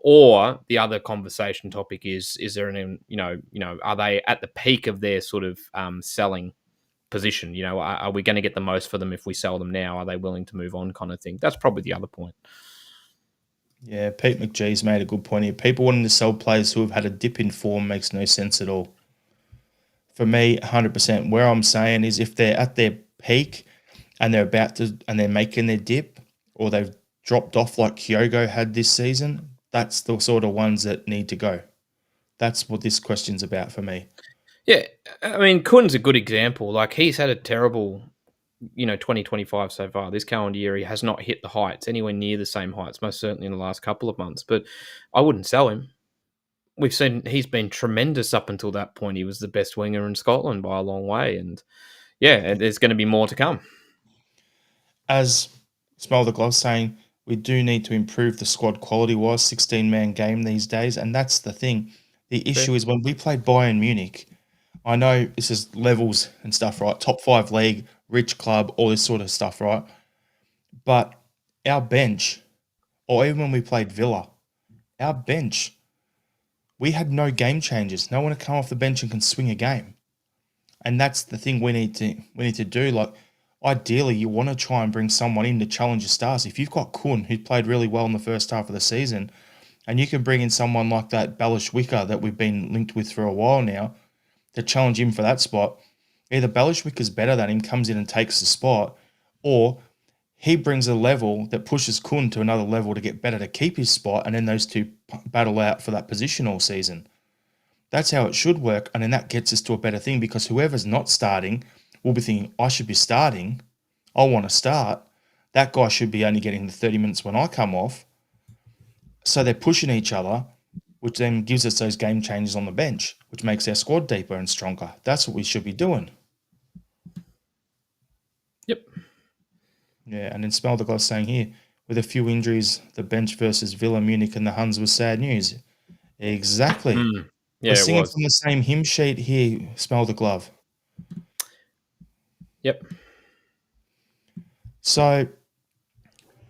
Or the other conversation topic is there are they at the peak of their sort of selling position? Are we going to get the most for them if we sell them now? Are they willing to move on, kind of thing? That's probably the other point. Yeah, Pete McGee's made a good point here. People wanting to sell players who have had a dip in form makes no sense at all. For me, 100%. Where I'm saying is if they're at their peak and they're making their dip, or they've dropped off like Kyogo had this season, that's the sort of ones that need to go. That's what this question's about for me. Yeah, I mean, Kun's a good example. Like, he's had a terrible, 2025 so far. This calendar year, he has not hit the heights, anywhere near the same heights, most certainly in the last couple of months. But I wouldn't sell him. We've seen he's been tremendous up until that point. He was the best winger in Scotland by a long way. And yeah, there's going to be more to come. as Smell the Glove saying, we do need to improve the squad quality wise, 16-man game these days. And that's the thing. The issue Fair. is when we played Bayern Munich, I know this is levels and stuff, right? Top 5 league, rich club, all this sort of stuff, right? But our bench, or even when we played Villa, our bench, we had no game changers. No one to come off the bench and can swing a game. And that's the thing we need to do. Like, ideally, you want to try and bring someone in to challenge your stars. If you've got Kun, who played really well in the first half of the season, and you can bring in someone like that Balashwika that we've been linked with for a while now to challenge him for that spot, either Balashwika's better than him, comes in and takes the spot, or he brings a level that pushes Kun to another level to get better to keep his spot, and then those two battle out for that position all season. That's how it should work, and then that gets us to a better thing because whoever's not starting will be thinking, I should be starting. I want to start. That guy should be only getting the 30 minutes when I come off. So they're pushing each other, which then gives us those game changes on the bench, which makes our squad deeper and stronger. That's what we should be doing. Yep. Yeah, and then Smell the Glass saying here, with a few injuries, the bench versus Villa, Munich, and the Huns was sad news. Exactly. Yeah, We're it singing was. from the same hymn sheet here, Smell the Glove. Yep. So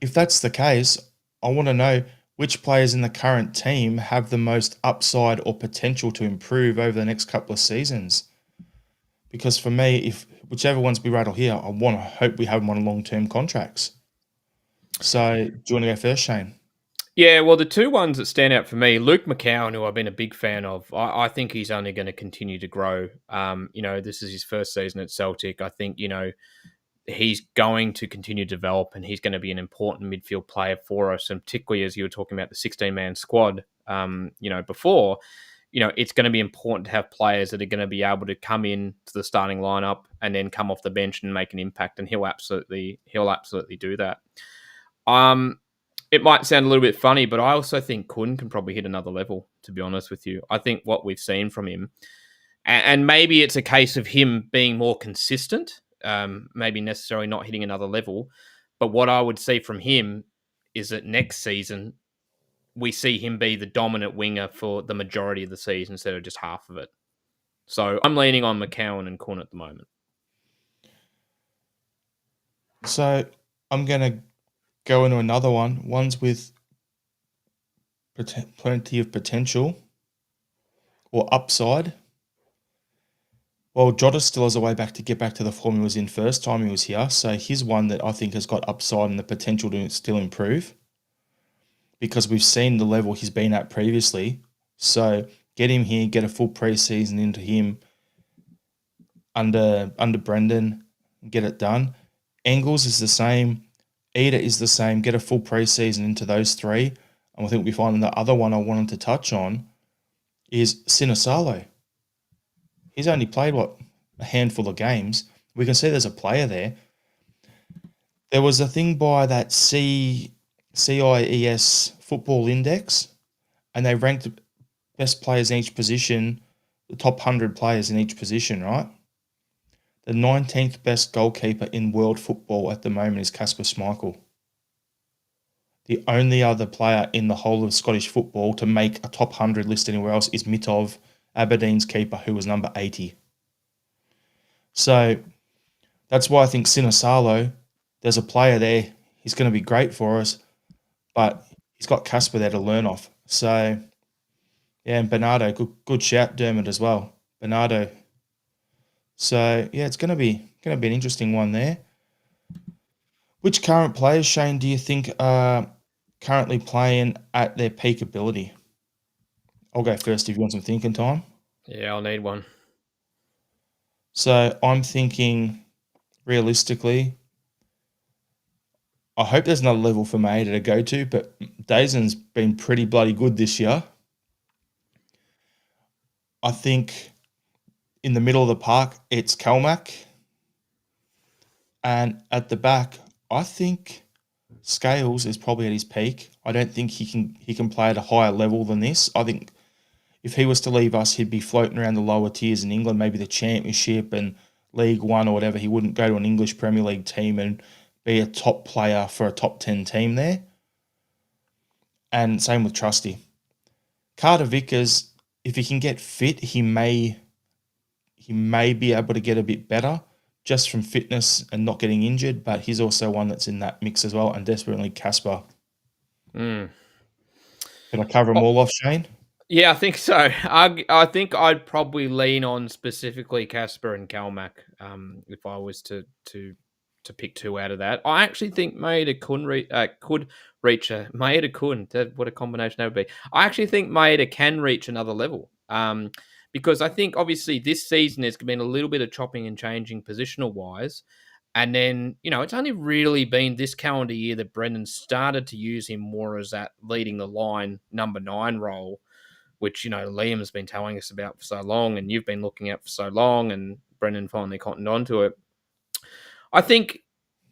if that's the case, I want to know which players in the current team have the most upside or potential to improve over the next couple of seasons. Because for me, if whichever ones we rattle here, I want to hope we have them on long-term contracts. So do you want to go first, Shane? Yeah, well, the two ones that stand out for me, Luke McCowan, who I've been a big fan of, I think he's only going to continue to grow. This is his first season at Celtic. I think, he's going to continue to develop and he's going to be an important midfield player for us. And particularly as you were talking about the 16-man squad, before, it's going to be important to have players that are going to be able to come in to the starting lineup and then come off the bench and make an impact. And he'll absolutely do that. It might sound a little bit funny, but I also think Kun can probably hit another level, to be honest with you. I think what we've seen from him, and maybe it's a case of him being more consistent, maybe necessarily not hitting another level, but what I would see from him is that next season, we see him be the dominant winger for the majority of the season instead of just half of it. So I'm leaning on McCowan and Kun at the moment. So I'm going to go into another one. One's with plenty of potential or upside. Well, Jota still has a way back to get back to the form he was in first time he was here. So he's one that I think has got upside and the potential to still improve because we've seen the level he's been at previously. So get him here, get a full preseason into him under Brendan, get it done. Engels is the same. Ida is the same. Get a full preseason into those three. And I think we find the other one I wanted to touch on is Sinisalo. He's only played, a handful of games. We can see there's a player there. There was a thing by that CIES Football Index, and they ranked best players in each position, the top 100 players in each position, right? The 19th best goalkeeper in world football at the moment is Kasper Schmeichel. The only other player in the whole of Scottish football to make a top 100 list anywhere else is Mitov, Aberdeen's keeper, who was number 80. So that's why I think Sinisalo, there's a player there. He's going to be great for us, but he's got Casper there to learn off. So, yeah, and Bernardo, good shout, Dermot as well. Bernardo. So, yeah, it's going to be an interesting one there. Which current players, Shane, do you think are currently playing at their peak ability? I'll go first if you want some thinking time. Yeah, I'll need one. So I'm thinking realistically, I hope there's another level for Maeda to go to, but Dazen's been pretty bloody good this year. I think in the middle of the park, it's Kalmak. And at the back, I think Scales is probably at his peak. I don't think he can play at a higher level than this. I think if he was to leave us, he'd be floating around the lower tiers in England, maybe the Championship and League One or whatever. He wouldn't go to an English Premier League team and be a top player for a top 10 team there. And same with Trusty. Carter Vickers, if he can get fit, he may be able to get a bit better just from fitness and not getting injured, but he's also one that's in that mix as well, and desperately Casper. Mm. Did I cover them all off, Shane? Yeah, I think so. I think I'd probably lean on specifically Casper and Calmac if I was to pick two out of that. I actually think Maeda could reach a Maeda Kun. What a combination that would be. I actually think Maeda can reach another level. Because I think obviously this season there's been a little bit of chopping and changing positional wise. And then, it's only really been this calendar year that Brendan started to use him more as that leading the line number 9 role, which, Liam's been telling us about for so long and you've been looking at for so long, and Brendan finally cottoned onto it. I think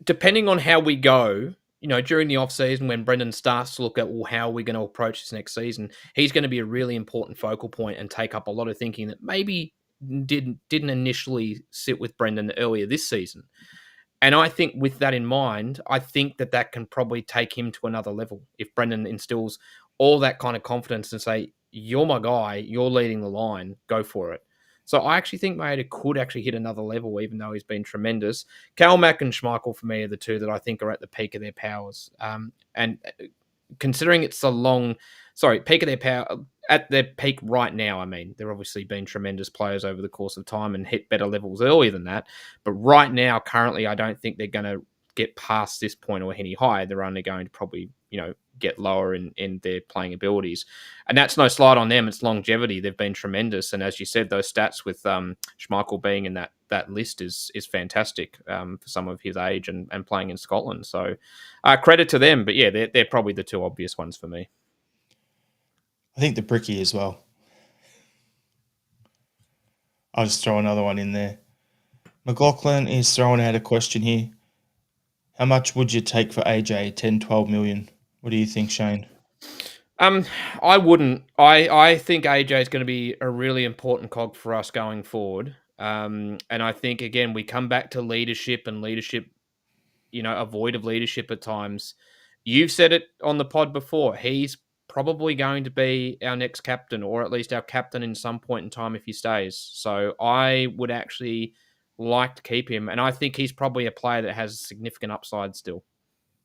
depending on how we go, during the off season when Brendan starts to look at, well, how are we going to approach this next season, he's going to be a really important focal point and take up a lot of thinking that maybe didn't initially sit with Brendan earlier this season. And I think with that in mind, I think that can probably take him to another level if Brendan instills all that kind of confidence and say, you're my guy, you're leading the line, go for it. So I actually think Maeda could actually hit another level, even though he's been tremendous. Calmac and Schmeichel, for me, are the two that I think are at the peak of their powers. And considering it's a long, peak of their power, at their peak right now, I mean, they've obviously been tremendous players over the course of time and hit better levels earlier than that. But right now, currently, I don't think they're going to get past this point or any higher. They're only going to probably, get lower in their playing abilities. And that's no slight on them. It's longevity. They've been tremendous. And as you said, those stats with Schmeichel being in that list is fantastic for some of his age and playing in Scotland. So credit to them. But yeah, they're probably the two obvious ones for me. I think the Bricky as well. I'll just throw another one in there. McLaughlin is throwing out a question here. How much would you take for AJ? 10, 12 million. What do you think, Shane? I wouldn't. I think AJ is going to be a really important cog for us going forward. And I think, again, we come back to leadership and leadership, avoid of leadership at times. You've said it on the pod before. He's probably going to be our next captain, or at least our captain in some point in time if he stays. So I would actually like to keep him. And I think he's probably a player that has significant upside still.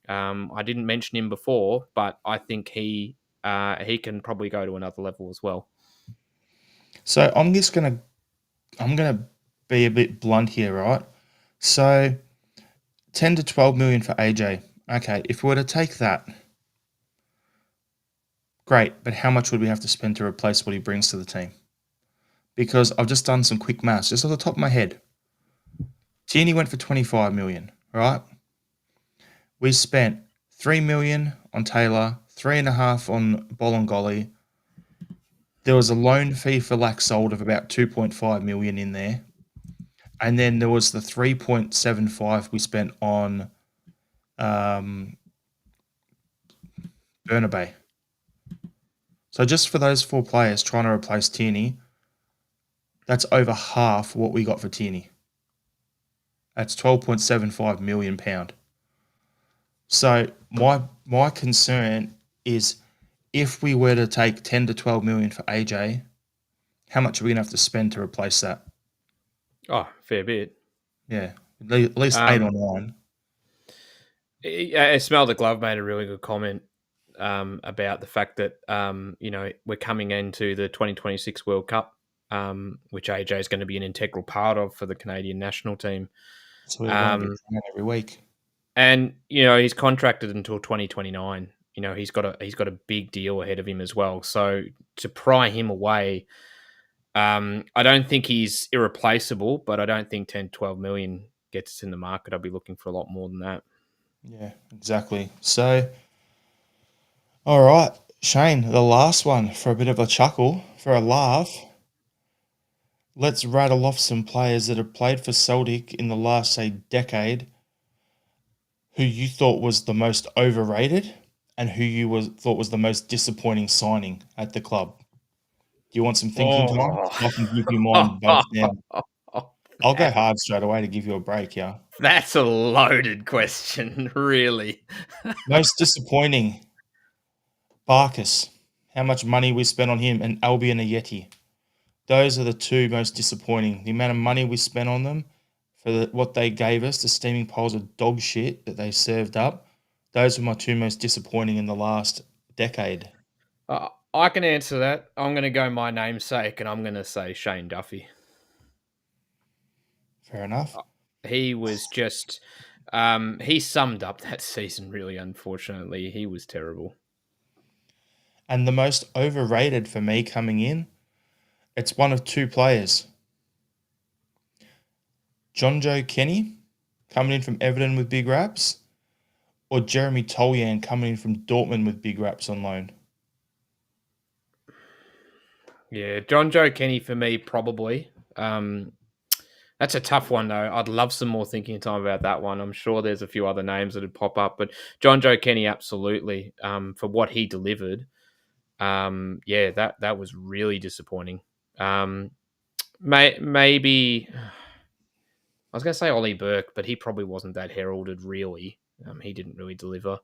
I didn't mention him before, but I think he can probably go to another level as well. So I'm gonna be a bit blunt here, right? So 10 to 12 million for AJ. Okay, if we were to take that, great, but how much would we have to spend to replace what he brings to the team? Because I've just done some quick maths, just off the top of my head. Tierney went for 25 million, right? We spent 3 million on Taylor, 3.5 on Bolingoli. There was a loan fee for Laxold of about 2.5 million in there. And then there was the 3.75 we spent on Burnaby. So just for those 4 players trying to replace Tierney, that's over half what we got for Tierney. That's £12.75 million. So my concern is if we were to take 10 to 12 million for AJ, how much are we going to have to spend to replace that? Oh, fair bit. Yeah, at least 8 or 9. I Smell the Glove made a really good comment about the fact that, we're coming into the 2026 World Cup, which AJ is going to be an integral part of for the Canadian national team. So we're going to be training every week. And, he's contracted until 2029. He's got a big deal ahead of him as well. So to pry him away, I don't think he's irreplaceable, but I don't think 10, 12 million gets us in the market. I'll be looking for a lot more than that. Yeah, exactly. So, all right, Shane, the last one for a bit of a chuckle, for a laugh. Let's rattle off some players that have played for Celtic in the last, say, decade, who you thought was the most overrated and who you thought was the most disappointing signing at the club. Do you want some thinking time? I can give you mine both now. I'll go hard straight away to give you a break, yeah. That's a loaded question, really. Most disappointing, Barkas. How much money we spent on him, and Albion a Yeti. Those are the two most disappointing. The amount of money we spent on them for what they gave us, the steaming piles of dog shit that they served up. Those were my two most disappointing in the last decade. I can answer that. I'm going to go my namesake, and I'm going to say Shane Duffy. Fair enough. He was just he summed up that season really. Unfortunately, he was terrible. And the most overrated for me coming in, it's one of two players. John Joe Kenny coming in from Everton with big raps, or Jeremy Tolyan coming in from Dortmund with big raps on loan. Yeah, John Joe Kenny for me, probably. That's a tough one, though. I'd love some more thinking time about that one. I'm sure there's a few other names that would pop up, but John Joe Kenny, absolutely, for what he delivered. Yeah, that was really disappointing. Maybe I was going to say Ollie Burke, but he probably wasn't that heralded, really. He didn't really deliver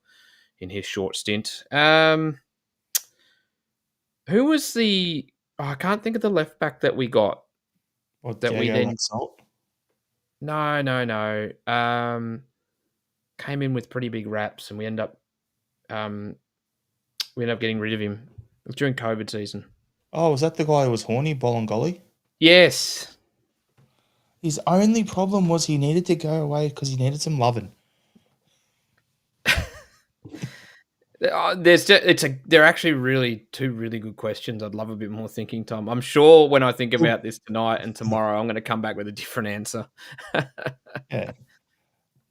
in his short stint. Who was the... Oh, I can't think of the left back that we got. Or That we Diego then... Laxalt. No. Came in with pretty big raps, and we end up getting rid of him. It was during COVID season. Oh, was that the guy who was horny, Bolingoli? Yes. His only problem was he needed to go away because he needed some loving. They're actually really two really good questions. I'd love a bit more thinking time. I'm sure when I think about this tonight and tomorrow, I'm going to come back with a different answer. Yeah.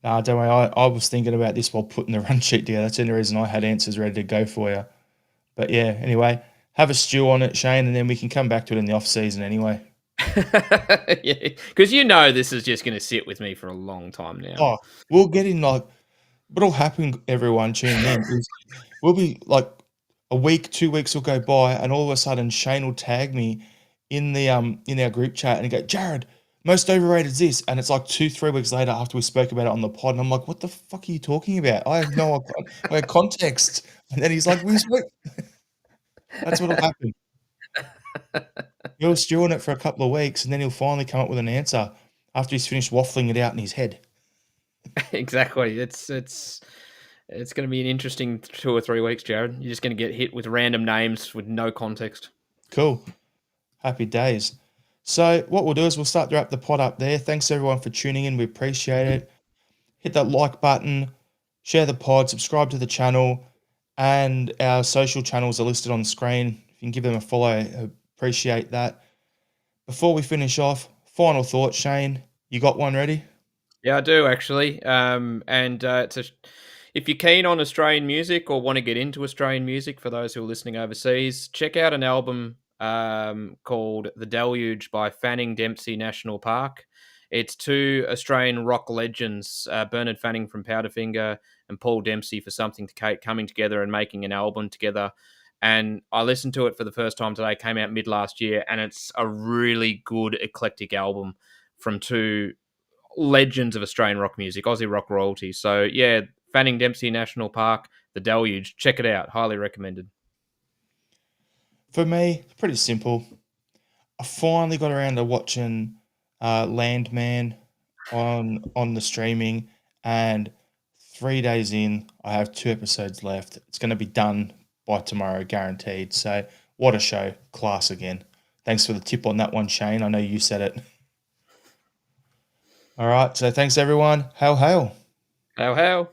Nah, don't worry. I was thinking about this while putting the run sheet together. That's the only reason I had answers ready to go for you. But yeah, anyway, have a stew on it, Shane, and then we can come back to it in the off season anyway. Yeah, because this is just going to sit with me for a long time now. Oh, we'll get in what'll happen, everyone tuning in, is we'll be like a week, 2 weeks will go by, and all of a sudden Shane will tag me in the in our group chat and go, Jared, most overrated is this, and it's like 2-3 weeks later after we spoke about it on the pod, and I'm like, what the fuck are you talking about? I have no context. And then he's like, we spoke. That's what'll happen. He'll stew on it for a couple of weeks, and then he'll finally come up with an answer after he's finished waffling it out in his head. Exactly. It's going to be an interesting 2 or 3 weeks, Jared. You're just going to get hit with random names with no context. Cool. Happy days. So what we'll do is we'll start to wrap the pod up there. Thanks everyone for tuning in. We appreciate it. Hit that like button, share the pod, subscribe to the channel, and our social channels are listed on the screen. If you can give them a follow, I appreciate that. Before we finish off, final thought, Shane. You got one ready? Yeah, I do actually. If you're keen on Australian music or want to get into Australian music, for those who are listening overseas, check out an album called The Deluge by Fanning Dempsey National Park. It's two Australian rock legends, Bernard Fanning from Powderfinger and Paul Dempsey for Something to coming together and making an album together. And I listened to it for the first time today. Came out mid last year, and it's a really good eclectic album from two legends of Australian rock music, Aussie rock royalty. So yeah, Fanning Dempsey National Park, The Deluge. Check it out. Highly recommended. For me, it's pretty simple. I finally got around to watching Landman on the streaming, and 3 days in, I have 2 episodes left. It's going to be done by tomorrow, guaranteed. So what a show. Class again. Thanks for the tip on that one, Shane. I know you said it. All right. So thanks, everyone. Hail, hail. Hail, hail.